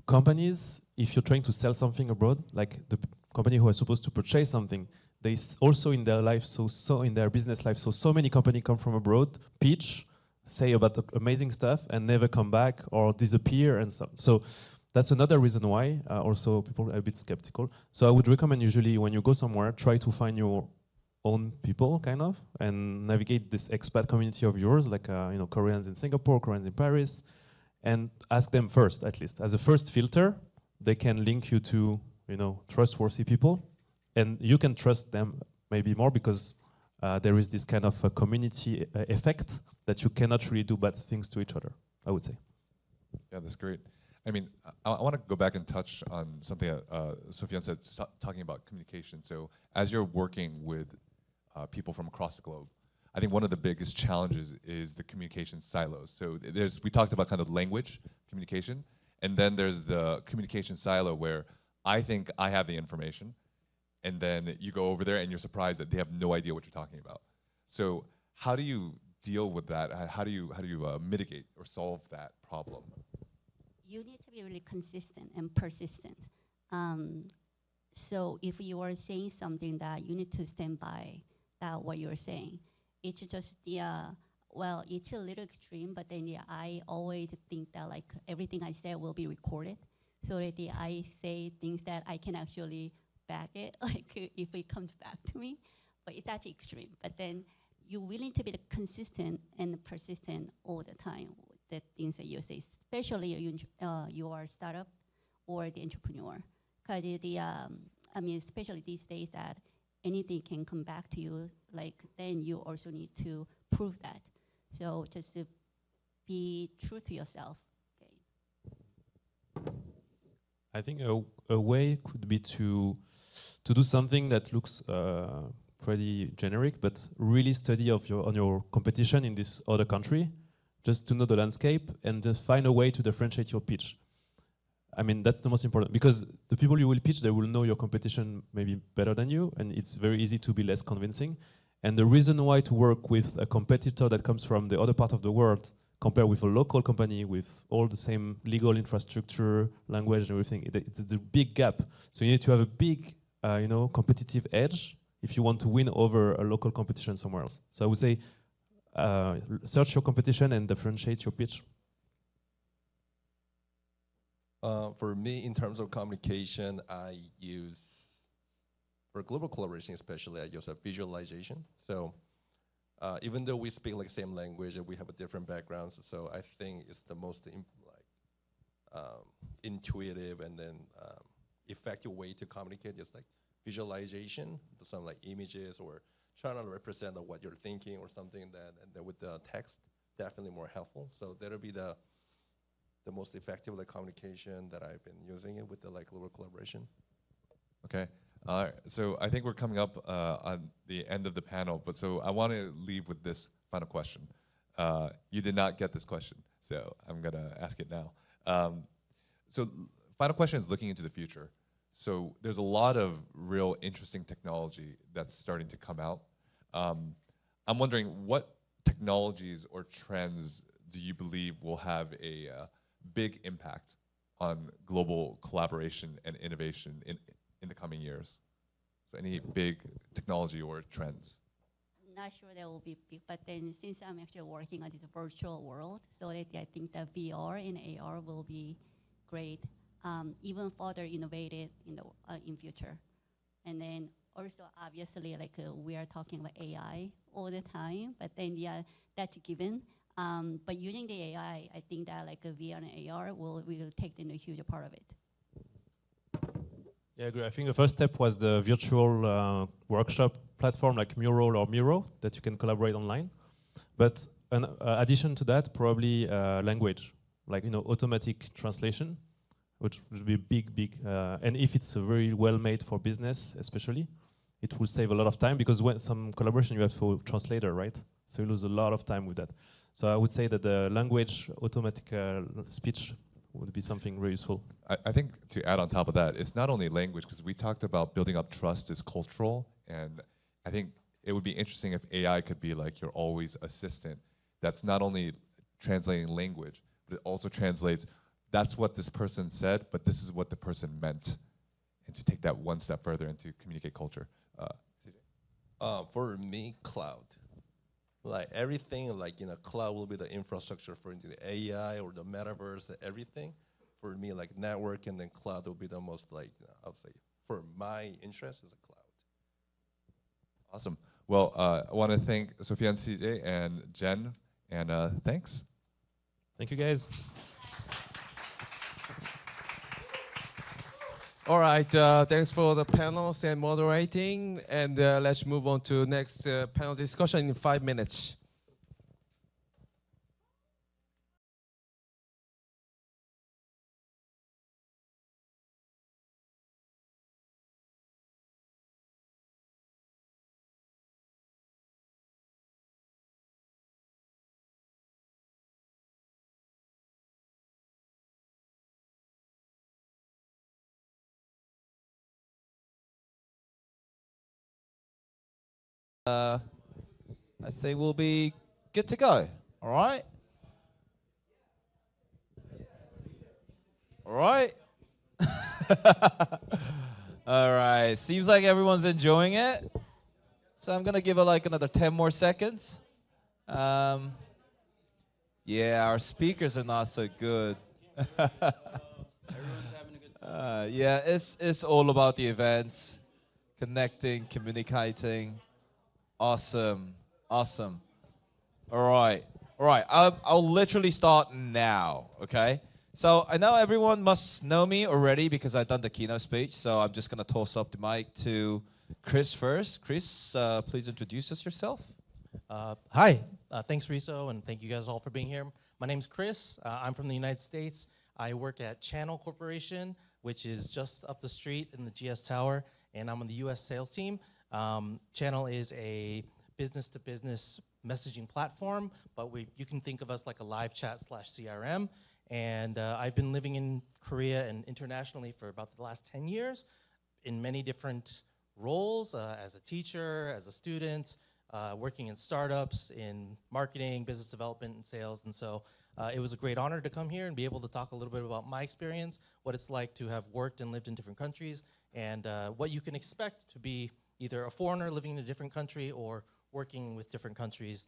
S6: companies, if you're trying to sell something abroad, like the company who are supposed to purchase something, they also in their life, so in their business life, so many companies come from abroad, pitch, say about amazing stuff, and never come back or disappear and so. So that's another reason why also people are a bit skeptical. So I would recommend usually when you go somewhere, try to find your own people, kind of, and navigate this expat community of yours, like Koreans in Singapore, Koreans in Paris, and ask them first, at least. As a first filter, they can link you to trustworthy people, and you can trust them maybe more because there is this kind of a community effect that you cannot really do bad things to each other, I would say.
S5: Yeah, that's great. I mean, I want to go back and touch on something that Sofiane said, talking about communication. So as you're working with people from across the globe, I think one of the biggest challenges is the communication silos. So we talked about kind of language communication, and then there's the communication silo where I think I have the information, and then you go over there and you're surprised that they have no idea what you're talking about. So how do you deal with that? How do you mitigate or solve that problem?
S8: You need to be really consistent and persistent. So if you are saying something that you need to stand by that what you're saying, it's just it's a little extreme, but then I always think that like everything I say will be recorded, so that I say things that I can actually back it, like if it comes back to me. But that's extreme. But then you're willing to be consistent and persistent all the time with the things that you say, especially you are a startup or the entrepreneur. Because especially these days that anything can come back to you, like then you also need to prove that. So just to be true to yourself. Okay.
S6: I think a way could be to do something that looks pretty generic, but really study on your competition in this other country, just to know the landscape and just find a way to differentiate your pitch. I mean, that's the most important, because the people you will pitch, they will know your competition maybe better than you, and it's very easy to be less convincing. And the reason why to work with a competitor that comes from the other part of the world compared with a local company with all the same legal infrastructure, language, and everything, it's a big gap. So you need to have a big, competitive edge if you want to win over a local competition somewhere else. So I would say, search your competition and differentiate your pitch.
S7: For me, in terms of communication, I use, for global collaboration especially, I use a visualization. So even though we speak like same language and we have a different backgrounds, so I think it's the most intuitive and then effective way to communicate is like visualization, some like images or trying to represent what you're thinking or something that, and then with the text, definitely more helpful. So that'll be the most effective like communication that I've been using it with the like global collaboration.
S5: Okay. So I think we're coming up on the end of the panel, but so I want to leave with this final question. You did not get this question, so I'm gonna ask it now. So final question is looking into the future. So there's a lot of real interesting technology that's starting to come out. I'm wondering what technologies or trends do you believe will have a big impact on global collaboration and innovation in the coming years? So any big technology or trends?
S8: I'm not sure that will be big, but then since I'm actually working on this virtual world, so that I think that VR and AR will be great, even further innovated in future. And then also obviously like we are talking about AI all the time, but then yeah, that's given. But using the AI, I think that like VR and AR will take in a huge part of it.
S6: Yeah, I agree. I think the first step was the virtual workshop platform like Mural or Miro that you can collaborate online. But in addition to that, probably language, like automatic translation, which would be big. And if it's very well made for business, especially, it will save a lot of time because when some collaboration you have to translator, right? So you lose a lot of time with that. So I would say that the language automatic speech would be something very useful.
S5: I think to add on top of that, it's not only language, because we talked about building up trust is cultural, and I think it would be interesting if AI could be like your always assistant that's not only translating language, but it also translates, that's what this person said, but this is what the person meant, and to take that one step further and to communicate culture. CJ?
S7: For me, cloud. Like everything, like cloud will be the infrastructure for the AI or the metaverse, everything. For me, like network and then cloud will be the most like I would say for my interest is a cloud.
S5: Awesome. Well, I want to thank Sofyan, CJ, and Jen, and thanks.
S6: Thank you, guys.
S2: All right, thanks for the panels and moderating, and let's move on to next panel discussion in 5 minutes.
S4: I think we'll be good to go. All right. All right. All right. Seems like everyone's enjoying it. So I'm gonna give it like another 10 more seconds. Yeah, our speakers are not so good.
S9: Everyone's having a good time.
S4: Yeah, it's all about the events, connecting, communicating. Awesome. Awesome. All right. I'll literally start now, okay? So I know everyone must know me already because I've done the keynote speech, so I'm just going to toss up the mic to Chris first. Chris, please introduce yourself.
S9: Hi, thanks Riso, and thank you guys all for being here. My name's Chris. I'm from the United States. I work at Channel Corporation, which is just up the street in the GS Tower, and I'm on the US sales team. Channel is a business-to-business messaging platform, but you can think of us like a live chat / CRM. And I've been living in Korea and internationally for about the last 10 years in many different roles, as a teacher, as a student, working in startups, in marketing, business development, and sales. And so it was a great honor to come here and be able to talk a little bit about my experience, what it's like to have worked and lived in different countries, and what you can expect to be either a foreigner living in a different country or working with different countries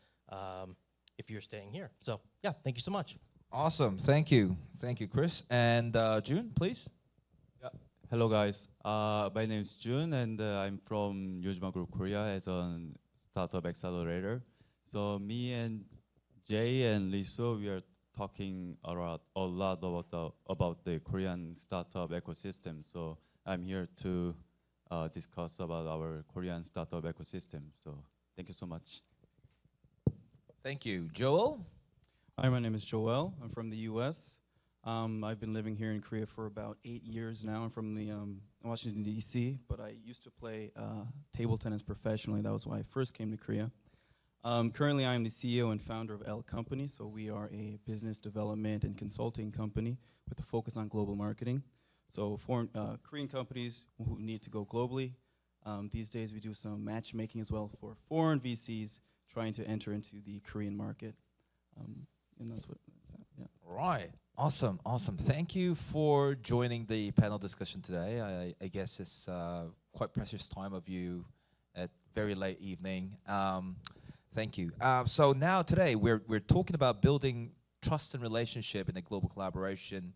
S9: if you're staying here. So yeah, thank you so much.
S4: Awesome. Thank you, Chris. And June, please.
S10: Hello guys, my name is Jun and I'm from Yojima Group Korea as a startup accelerator. So me and Jay and Liso, we are talking a lot about the Korean startup ecosystem. So I'm here to discuss about our Korean startup ecosystem. So thank you so much.
S4: Thank you. Joel?
S11: Hi, my name is Joel. I'm from the US. I've been living here in Korea for about 8 years now. I'm from the Washington, D.C., but I used to play table tennis professionally. That was why I first came to Korea. Currently, I'm the CEO and founder of L Company, so we are a business development and consulting company with a focus on global marketing. So foreign Korean companies who need to go globally, these days we do some matchmaking as well for foreign VCs trying to enter into the Korean market. And that's what, yeah.
S4: Right. Awesome. Thank you for joining the panel discussion today. I guess it's quite precious time of you at very late evening. Thank you. So now today we're talking about building trust and relationship in a global collaboration.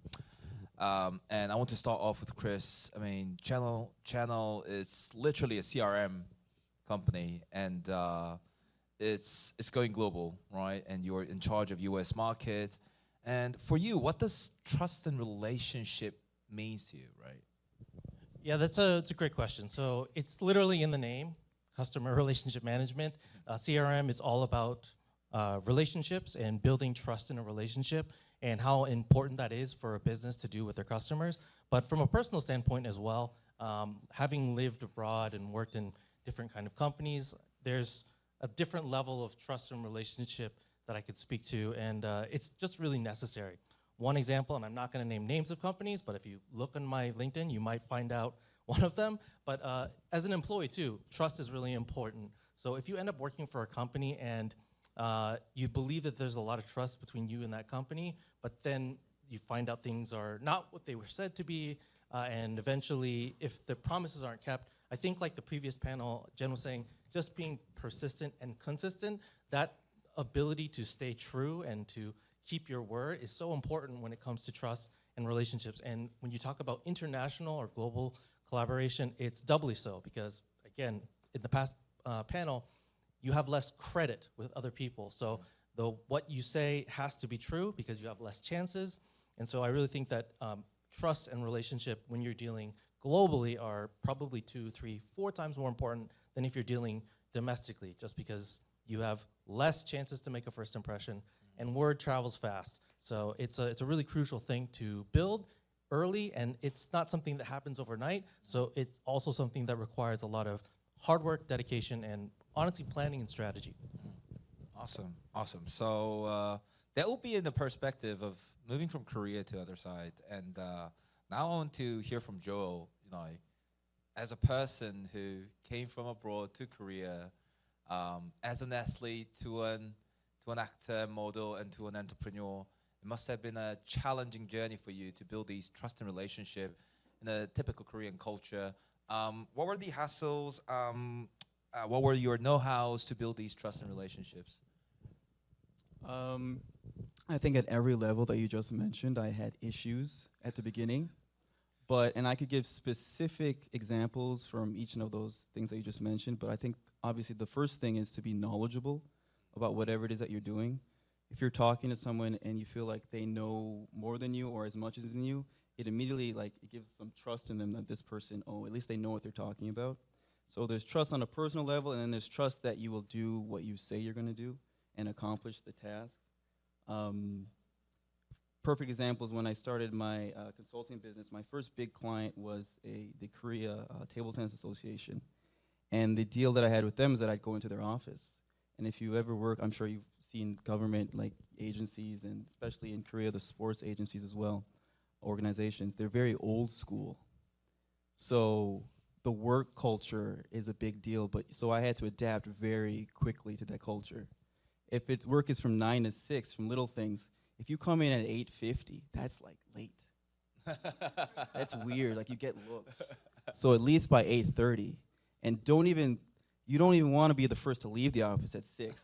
S4: And I want to start off with Chris. I mean, Channel is literally a CRM company, and it's going global, right? And you're in charge of US market. And for you, what does trust and relationship means to you, right?
S9: Yeah, it's a great question. So it's literally in the name, customer relationship management. CRM is all about relationships and building trust in a relationship and how important that is for a business to do with their customers. But from a personal standpoint as well, having lived abroad and worked in different kind of companies, there's a different level of trust and relationship that I could speak to, and it's just really necessary. One example, and I'm not gonna name names of companies, but if you look on my LinkedIn, you might find out one of them. But as an employee too, trust is really important. So if you end up working for a company and you believe that there's a lot of trust between you and that company, but then you find out things are not what they were said to be, and eventually, if the promises aren't kept, I think like the previous panel, Jen was saying, just being persistent and consistent, that ability to stay true and to keep your word is so important when it comes to trust and relationships. And when you talk about international or global collaboration, it's doubly so because, again, in the past panel, you have less credit with other people. So what you say has to be true because you have less chances. And so I really think that trust and relationship when you're dealing globally are probably 2, 3, 4 times more important than if you're dealing domestically, just because you have less chances to make a first impression, and word travels fast. So it's a really crucial thing to build early, and it's not something that happens overnight. So it's also something that requires a lot of hard work, dedication, and honestly planning and strategy.
S4: Awesome. So that will be in the perspective of moving from Korea to the other side. And now I want to hear from Joel, as a person who came from abroad to Korea, as an athlete to an actor, model, and to an entrepreneur, it must have been a challenging journey for you to build these trust and relationship in a typical Korean culture. What were the hassles? What were your know-hows to build these trust and relationships?
S11: I think at every level that you just mentioned, I had issues at the beginning. And I could give specific examples from each of those things that you just mentioned, but I think obviously the first thing is to be knowledgeable about whatever it is that you're doing. If you're talking to someone and you feel like they know more than you or as much as than you, it immediately it gives some trust in them that this person, at least they know what they're talking about. So there's trust on a personal level, and then there's trust that you will do what you say you're gonna do and accomplish the tasks. Perfect example is when I started my consulting business, my first big client was the Korea Table Tennis Association. And the deal that I had with them is that I'd go into their office. And if you ever work, I'm sure you've seen government agencies, and especially in Korea, the sports agencies as well, organizations, they're very old school. So the work culture is a big deal, but so I had to adapt very quickly to that culture. If it's work is from 9 to 6, from little things, if you come in at 8:50, that's like late. That's weird. Like you get looks. So at least by 8:30, and you don't even want to be the first to leave the office at 6.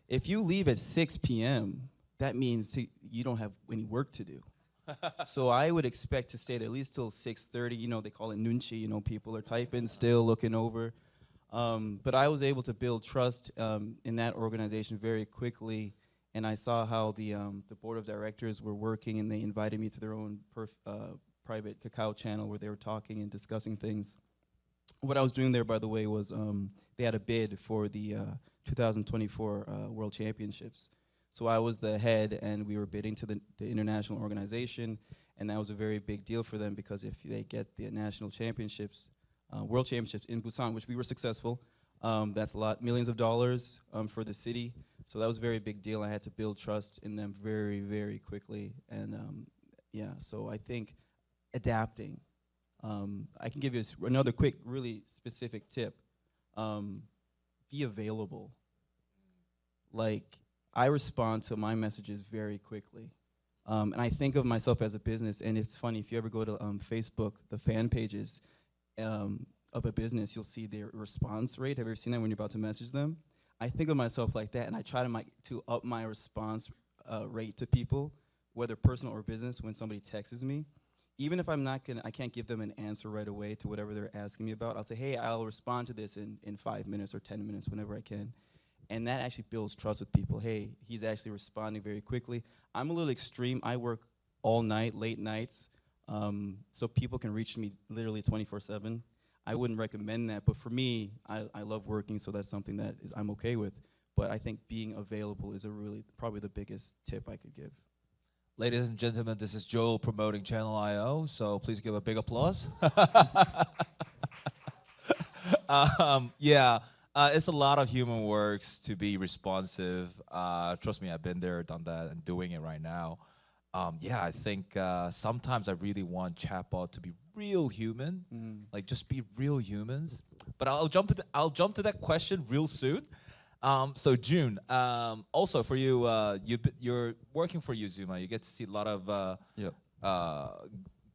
S11: If you leave at 6 p.m., that means you don't have any work to do. So I would expect to stay there at least till 6:30. You know, they call it nunchi. You know, people are typing, still looking over. But I was able to build trust in that organization very quickly, and I saw how the board of directors were working, and they invited me to their own private Kakao channel where they were talking and discussing things. What I was doing there, by the way, was they had a bid for the 2024 World Championships. So I was the head, and we were bidding to the international organization, and that was a very big deal for them because if they get the national championships, World Championships in Busan, which we were successful, that's a lot, millions of dollars for the city. So that was a very big deal. I had to build trust in them very, very quickly, and yeah. So I think adapting. I can give you another quick, really specific tip. Be available. Like, I respond to my messages very quickly. And I think of myself as a business, and it's funny, if you ever go to Facebook, the fan pages of a business, you'll see their response rate. Have you ever seen that when you're about to message them? I think of myself like that, and I try to up my response rate to people, whether personal or business, when somebody texts me. Even if I can't give them an answer right away to whatever they're asking me about, I'll say, hey, I'll respond to this in 5 minutes or 10 minutes, whenever I can. And that actually builds trust with people. Hey, he's actually responding very quickly. I'm a little extreme. I work all night, late nights, so people can reach me literally 24/7. I wouldn't recommend that, but for me, I love working, so that's something that I'm okay with. But I think being available is probably the biggest tip I could give.
S4: Ladies and gentlemen, this is Joel promoting Channel IO, so please give a big applause. Yeah, it's a lot of human works to be responsive. Trust me, I've been there, done that, and doing it right now. Yeah, I think sometimes I really want chatbot to be real human, like just be real humans. But I'll jump to that question real soon. So June, also for you, you're working for Uzuma. You get to see a lot of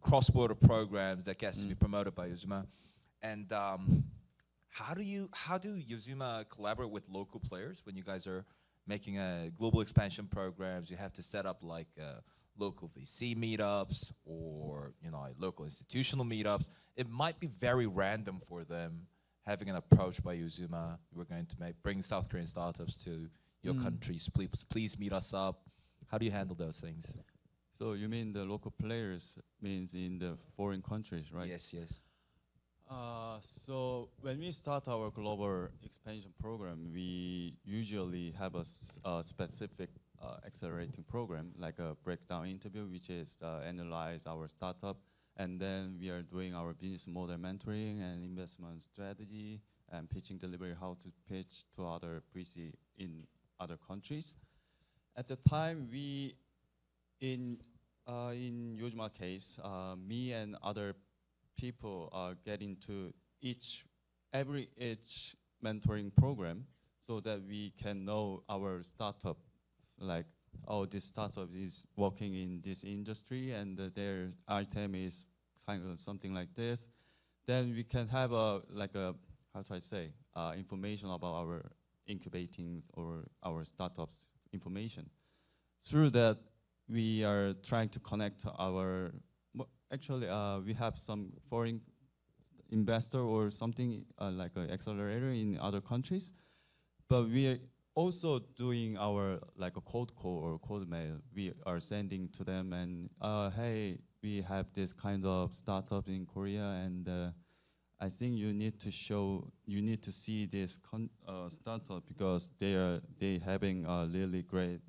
S4: cross-border programs that gets to be promoted by Uzuma. And how do Uzuma collaborate with local players when you guys are making a global expansion programs? You have to set up like local VC meetups or like local institutional meetups. It might be very random for them having an approach by Uzuma. We're going to bring South Korean startups to your countries. Please meet us up. How do you handle those things?
S10: So you mean the local players means in the foreign countries, right?
S4: Yes, yes.
S10: So when we start our global expansion program, we usually have a specific accelerating program, like a breakdown interview, which is analyze our startup, and then we are doing our business model mentoring and investment strategy and pitching delivery, how to pitch to other pre-seed in other countries. At the time, in Yojima case, me and other people get into each mentoring program so that we can know our startup, like, oh, this startup is working in this industry and their item is kind of something like this. Then we can have information about our incubating or our startups information. Through that, we are trying to connect our, we have some foreign investor or something like an accelerator in other countries, but we are also doing our like a cold call or cold mail. We are sending to them and hey, we have this kind of startup in Korea, and I think you need to see this startup because they having a really great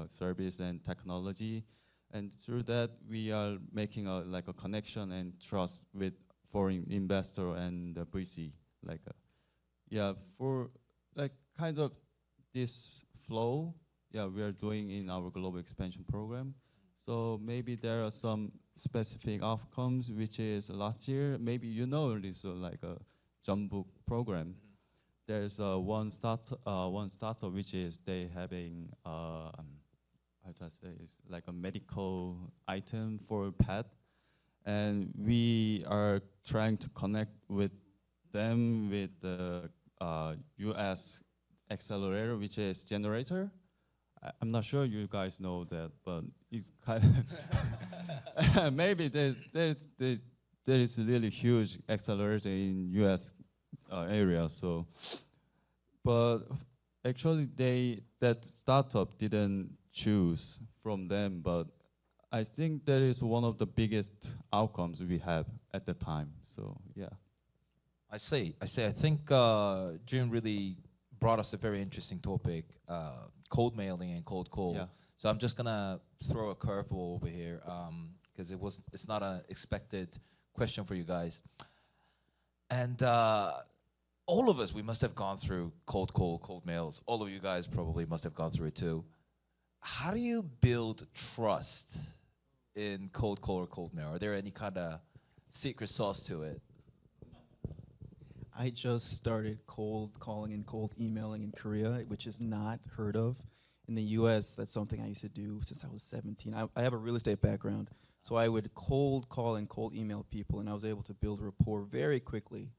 S10: service and technology, and through that we are making a connection and trust with foreign investor and the pre-seed, for like kind of this flow. Yeah, we are doing in our global expansion program. So maybe there are some specific outcomes, which is last year, maybe you know this like a Jumbook program. There's one startup which is they having how to say it's like a medical item for pet, and we are trying to connect with them with the U.S. accelerator, which is Generator. I'm not sure you guys know that, but it's kind of maybe there is a really huge accelerator in U.S. Area. So, but actually that startup didn't choose from them, but I think that is one of the biggest outcomes we have at the time. So yeah.
S4: I see. I think June really brought us a very interesting topic, cold mailing and cold call.
S10: Yeah.
S4: So I'm just gonna throw a curveball over here because it's not an expected question for you guys. And all of us, we must have gone through cold call, cold mails. All of you guys probably must have gone through it too. How do you build trust in cold call or cold mail? Are there any kind of secret sauce to it?
S11: I just started cold calling and cold emailing in Korea, which is not heard of. In the US, that's something I used to do since I was 17. I have a real estate background, so I would cold call and cold email people, and I was able to build rapport very quickly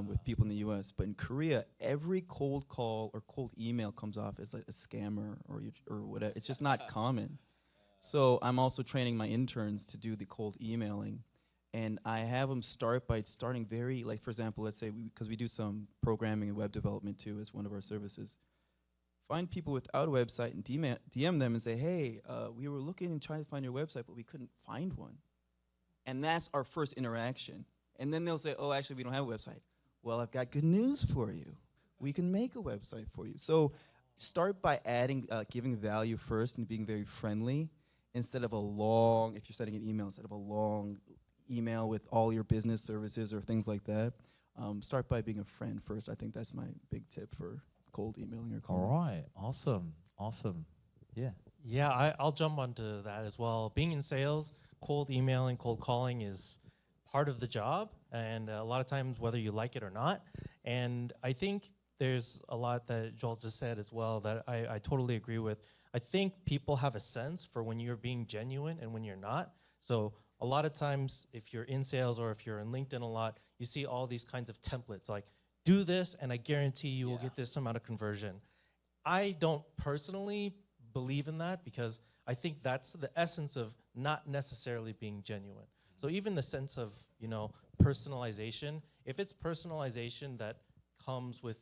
S11: with people in the US. But in Korea, every cold call or cold email comes off as like a scammer or whatever. It's just not common. So I'm also training my interns to do the cold emailing. And I have them start by starting very, like for example, let's say, because we do some programming and web development too as one of our services. Find people without a website and DM them and say, hey, we were looking and trying to find your website, but we couldn't find one. And that's our first interaction. And then they'll say, oh, actually, we don't have a website. Well, I've got good news for you. We can make a website for you. So start by adding, giving value first and being very friendly instead of a long, if you're sending an email, instead of a long email with all your business services or things like that. Start by being a friend first. I think that's my big tip for cold emailing or calling.
S4: All right, awesome. Yeah.
S9: Yeah, I'll jump onto that as well. Being in sales, cold emailing, cold calling is part of the job, and a lot of times whether you like it or not. And I think there's a lot that Joel just said as well that I totally agree with. I think people have a sense for when you're being genuine and when you're not. So a lot of times if you're in sales or if you're in LinkedIn a lot, you see all these kinds of templates like, do this and I guarantee you will get this amount of conversion. I don't personally believe in that because I think that's the essence of not necessarily being genuine. So even the sense of, personalization, if it's personalization that comes with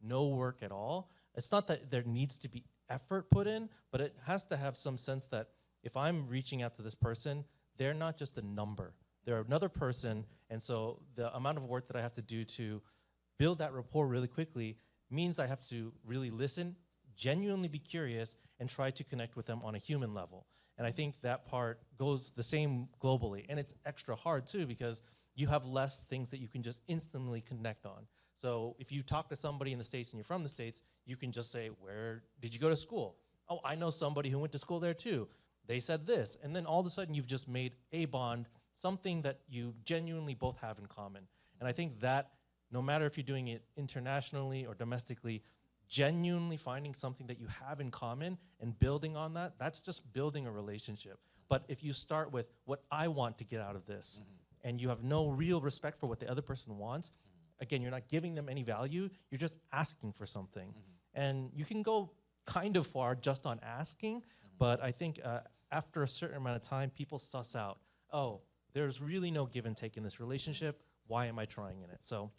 S9: no work at all, it's not that there needs to be effort put in, but it has to have some sense that if I'm reaching out to this person, they're not just a number. They're another person, and so the amount of work that I have to do to build that rapport really quickly means I have to really listen, genuinely be curious, and try to connect with them on a human level. And I think that part goes the same globally. And it's extra hard too because you have less things that you can just instantly connect on. So if you talk to somebody in the States and you're from the States, you can just say, where did you go to school? Oh, I know somebody who went to school there too. They said this. And then all of a sudden you've just made a bond, something that you genuinely both have in common. And I think that no matter if you're doing it internationally or domestically, genuinely finding something that you have in common and building on that, that's just building a relationship. But if you start with what I want to get out of this, and you have no real respect for what the other person wants, again, you're not giving them any value, you're just asking for something. And you can go kind of far just on asking, but I think after a certain amount of time, people suss out, oh, there's really no give and take in this relationship, why am I trying in it? So,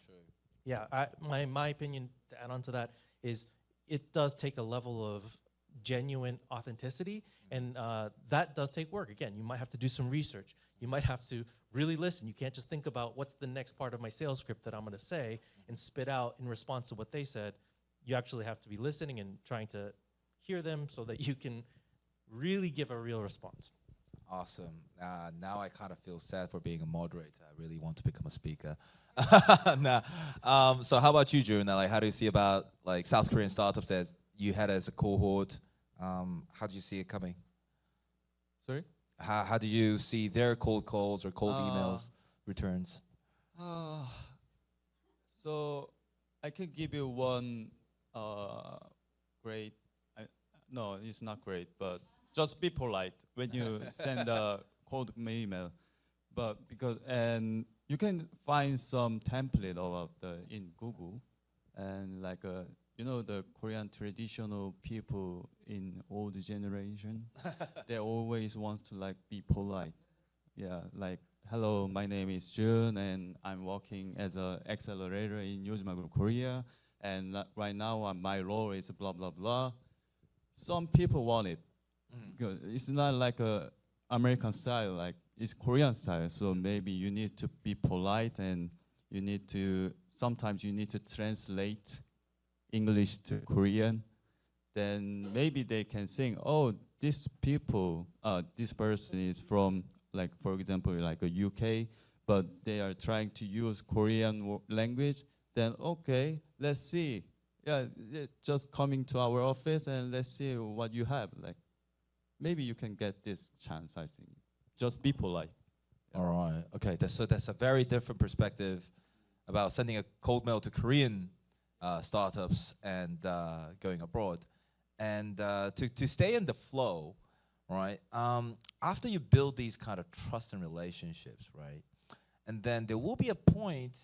S9: yeah, my opinion to add on to that is it does take a level of genuine authenticity, and that does take work. Again, you might have to do some research. You might have to really listen. You can't just think about what's the next part of my sales script that I'm gonna say and spit out in response to what they said. You actually have to be listening and trying to hear them so that you can really give a real response.
S4: Awesome. Now I kind of feel sad for being a moderator. I really want to become a speaker. So how about you, June? Like, how do you see about like South Korean startups that you had as a cohort? How do you see it coming?
S2: Sorry?
S4: How do you see their cold calls or cold emails returns?
S10: So I can give you one great. No, it's not great, but just be polite when you send a cold email. But because and you can find some template of the in Google, and like you know the Korean traditional people in old generation, they always want to like be polite. Yeah, like hello, my name is Jun, and I'm working as an accelerator in Yojima Group Korea, and right now my role is blah blah blah. Some people want it. Because it's not like a American style, like it's Korean style. So maybe you need to be polite, and you need to sometimes you need to translate English to Korean. Then maybe they can think, oh, this people, this person is from, like, for example, like a UK, but they are trying to use Korean language. Then okay, let's see. Yeah, just coming to our office and let's see what you have. Like, maybe you can get this chance. I think. Just be polite.
S4: All right. Okay. So that's a very different perspective about sending a cold mail to Korean startups and going abroad. And to stay in the flow, right? After you build these kind of trust and relationships, right? And then there will be a point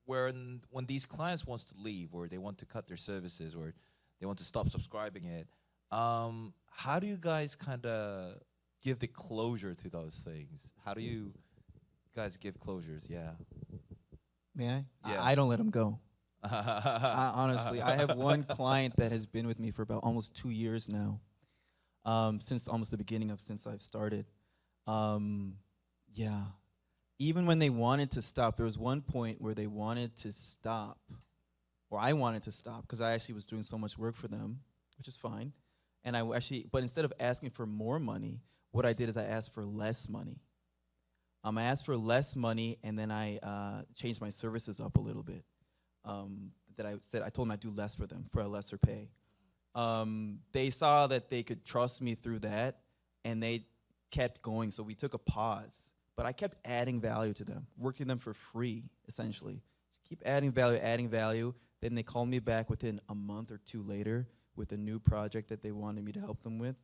S4: where when these clients wants to leave, or they want to cut their services, or they want to stop subscribing it, how do you guys kind of give the closure to those things? How do you guys give closures? Yeah.
S11: May I?
S4: Yeah.
S11: I don't let them go. Honestly, I have one client that has been with me for about almost 2 years now, since almost the beginning of since I've started. Yeah. Even when they wanted to stop, there was one point where they wanted to stop, or I wanted to stop, because I actually was doing so much work for them, which is fine. And but instead of asking for more money, what I did is I asked for less money. I asked for less money, and then I changed my services up a little bit. I told them I'd do less for them for a lesser pay. They saw that they could trust me through that, and they kept going. So we took a pause. But I kept adding value to them, working them for free, essentially. Just keep adding value. Then they called me back within a month or two later with a new project that they wanted me to help them with.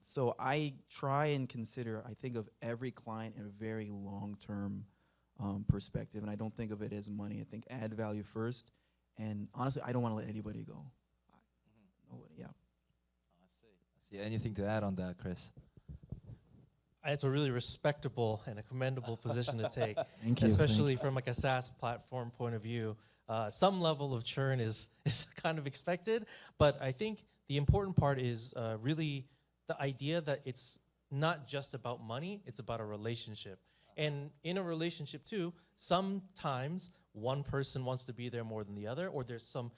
S11: So I try and consider, I think of every client in a very long-term perspective, and I don't think of it as money. I think add value first, and honestly, I don't want to let anybody go. Nobody, yeah.
S4: I see. Anything to add on that, Chris?
S9: It's a really respectable and a commendable position to take,
S11: Thank you.
S9: especially from like a SaaS platform point of view. Some level of churn is kind of expected, but I think the important part is really the idea that it's not just about money, it's about a relationship. And in a relationship too, sometimes one person wants to be there more than the other, or there's some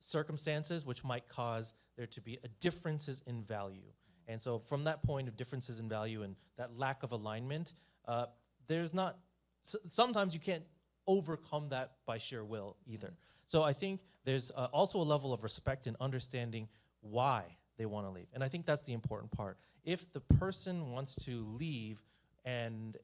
S9: circumstances which might cause there to be differences in value. And so from that point of differences in value and that lack of alignment, sometimes you can't overcome that by sheer will either. So I think there's also a level of respect and understanding why they want to leave. And I think that's the important part. If the person wants to leave and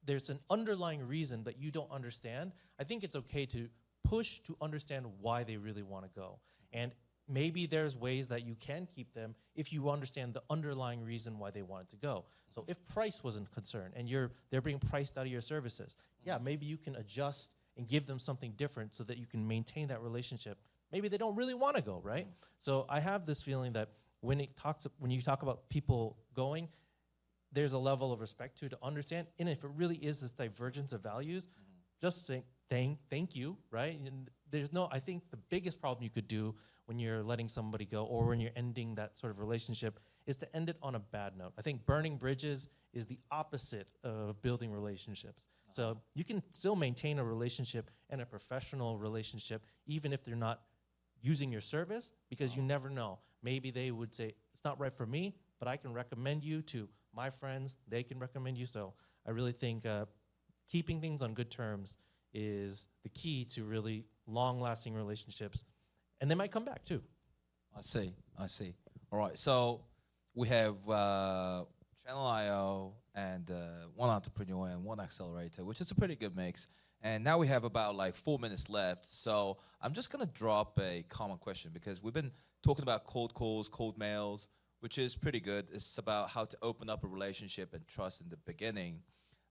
S9: there's an underlying reason that you don't understand, I think it's okay to push to understand why they really want to go. And maybe there's ways that you can keep them if you understand the underlying reason why they wanted to go. So if price wasn't concerned and they're being priced out of your services, yeah, maybe you can adjust and give them something different so that you can maintain that relationship. Maybe they don't really want to go, right? So I have this feeling that when you talk about people going, there's a level of respect to understand. And if it really is this divergence of values, just say thank you, right? And I think the biggest problem you could do when you're letting somebody go or when you're ending that sort of relationship is to end it on a bad note. I think burning bridges is the opposite of building relationships. So you can still maintain a relationship and a professional relationship even if they're not using your service, because you never know. Maybe they would say, it's not right for me, but I can recommend you to my friends. They can recommend you. So I really think keeping things on good terms is the key to really long-lasting relationships. And they might come back too.
S4: I see. All right. So we have Channel IO and one entrepreneur and one accelerator, which is a pretty good mix. And now we have about like 4 minutes left. So I'm just gonna drop a common question because we've been talking about cold calls, cold mails, which is pretty good. It's about how to open up a relationship and trust in the beginning.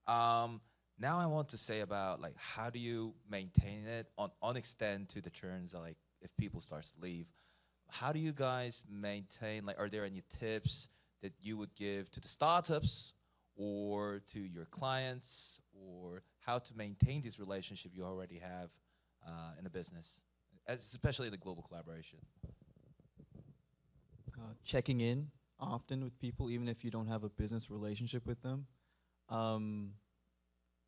S4: Now I want to say about like how do you maintain it on extend to the churns, like if people start to leave. How do you guys maintain, like, are there any tips that you would give to the startups or to your clients, or how to maintain this relationship you already have in the business, especially in the global collaboration?
S11: Checking in often with people, even if you don't have a business relationship with them.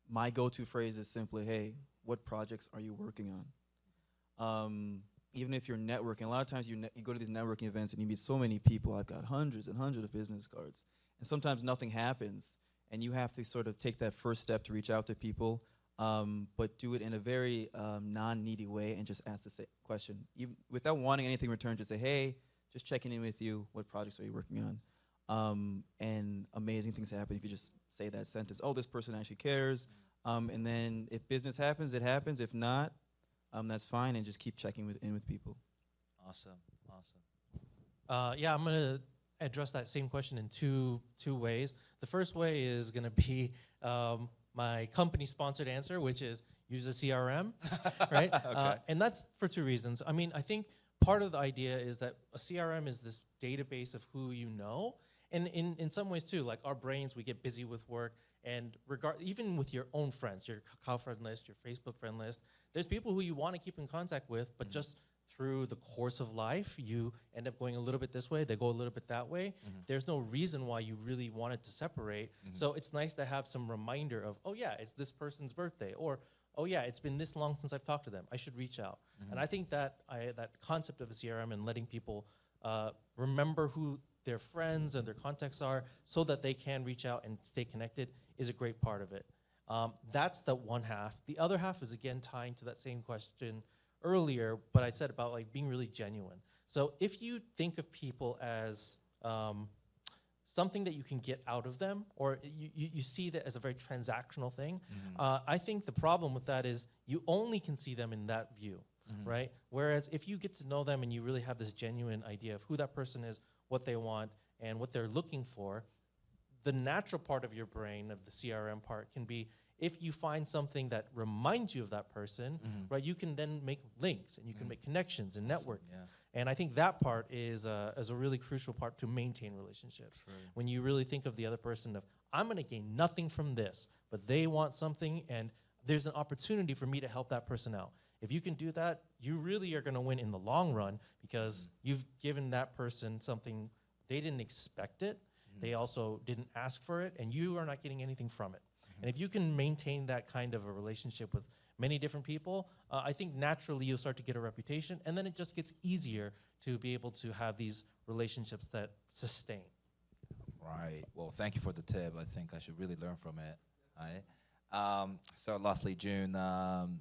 S11: My go-to phrase is simply, hey, what projects are you working on? Even if you're networking, a lot of times you go to these networking events and you meet so many people. I've got hundreds and hundreds of business cards. And sometimes nothing happens, and you have to sort of take that first step to reach out to people, but do it in a very non-needy way and just ask the same question. Even without wanting anything in return, just say, hey, just checking in with you. What projects are you working on? And amazing things happen if you just say that sentence. Oh, this person actually cares. And then if business happens, it happens. If not, that's fine, and just keep checking in with people.
S4: Awesome, awesome.
S9: Yeah, I'm gonna address that same question in two ways. The first way is gonna be my company-sponsored answer, which is use a CRM, right?
S4: Okay.
S9: And that's for two reasons. I mean, I think part of the idea is that a CRM is this database of who you know, and in some ways too, like our brains, we get busy with work, and even with your own friends, your Kakao friend list, your Facebook friend list, there's people who you want to keep in contact with, but just through the course of life, you end up going a little bit this way, they go a little bit that way. There's no reason why you really wanted to separate. So it's nice to have some reminder of, oh yeah, it's this person's birthday, or oh yeah, it's been this long since I've talked to them, I should reach out. And I think that that concept of a CRM and letting people remember who their friends and their contacts are so that they can reach out and stay connected is a great part of it. That's the one half. The other half is again tying to that same question earlier, but I said about like being really genuine. So if you think of people as something that you can get out of them, or you see that as a very transactional thing, I think the problem with that is you only can see them in that view, right? Whereas if you get to know them and you really have this genuine idea of who that person is, what they want, and what they're looking for, the natural part of your brain, of the CRM part, can be if you find something that reminds you of that person, right, you can then make links and you can make connections and network.
S4: Yeah.
S9: And I think that part is a really crucial part to maintain relationships.
S4: True.
S9: When you really think of the other person of, I'm gonna gain nothing from this, but they want something and there's an opportunity for me to help that person out. If you can do that, you really are gonna win in the long run because you've given that person something, they didn't expect it, they also didn't ask for it, and you are not getting anything from it. And if you can maintain that kind of a relationship with many different people, I think naturally you'll start to get a reputation, and then it just gets easier to be able to have these relationships that sustain.
S4: Right. Well, thank you for the tip. I think I should really learn from it. Right. So lastly, June,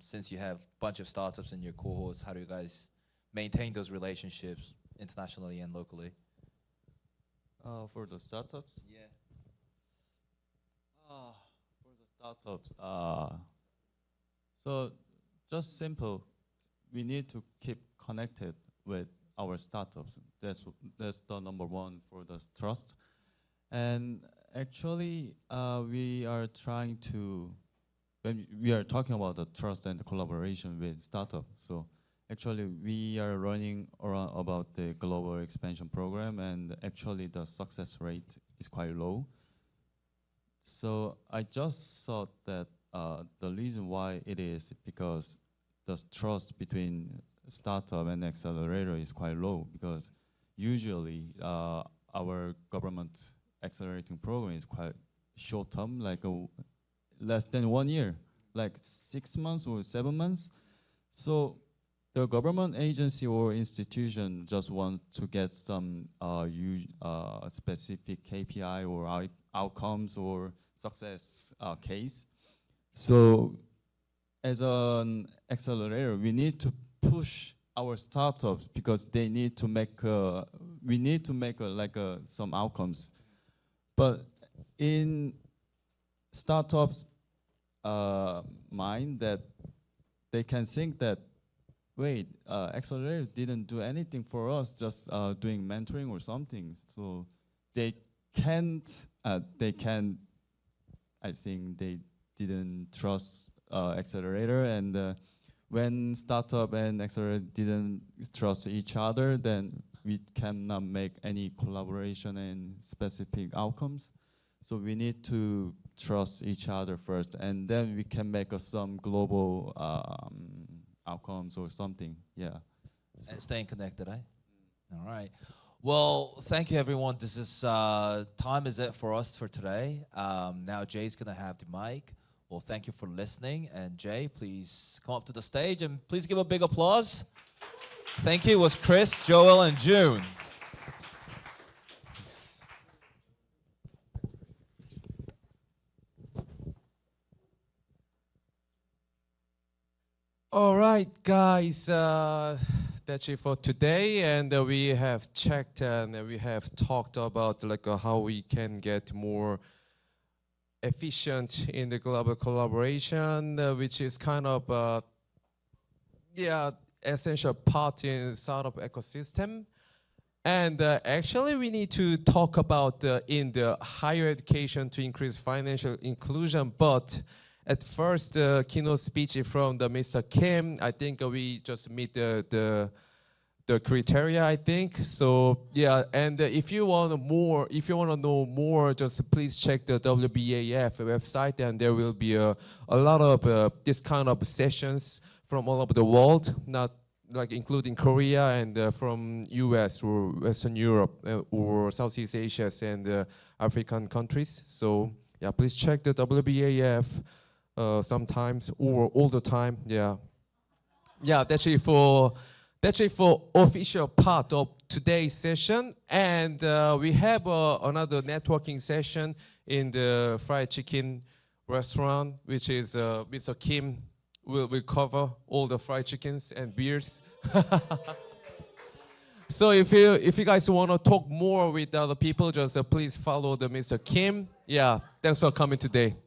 S4: since you have a bunch of startups in your cohorts, how do you guys maintain those relationships internationally and locally?
S10: For the startups?
S4: Yeah.
S10: For the startups, so just simple, we need to keep connected with our startups. That's the number one for the trust. And actually, we are trying to, when we are talking about the trust and the collaboration with startup, so actually we are running around about the global expansion program, and actually the success rate is quite low. So I just thought that the reason why it is because the trust between startup and accelerator is quite low, because usually our government accelerating program is quite short term, like less than 1 year, like 6 months or 7 months. So the government agency or institution just want to get some specific KPI or outcomes or success case. So as an accelerator, we need to push our startups because they need to make we need to make some outcomes, but in startups mind that they can think that wait, accelerator didn't do anything for us, just doing mentoring or something, so they can't I think they didn't trust accelerator, and when startup and accelerator didn't trust each other, then we cannot make any collaboration and specific outcomes. So we need to trust each other first, and then we can make some global outcomes or something. Yeah.
S4: And staying connected, eh? All right. Well, thank you, everyone. This is time is it for us for today. Now Jay's gonna have the mic. Well, thank you for listening. And Jay, please come up to the stage and please give a big applause. Thank you. It was Chris, Joel, and June.
S2: All right, guys, that's it for today. And we have checked and we have talked about how we can get more efficient in the global collaboration, which is kind of essential part in startup ecosystem. And actually, we need to talk about in the higher education to increase financial inclusion. But at first, the keynote speech from the Mr. Kim, I think we just meet the criteria, I think. So yeah, and if you want to know more, just please check the WBAF website, and there will be a lot of this kind of sessions from all over the world, not like including Korea and from US or Western Europe or Southeast Asia and African countries. So yeah, please check the WBAF sometimes or all the time. Yeah, that's it for official part of today's session. And we have another networking session in the fried chicken restaurant, which is Mr. Kim will cover all the fried chickens and beers. So if you guys want to talk more with other people, just please follow the Mr. Kim. Yeah, thanks for coming today.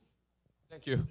S2: Thank you.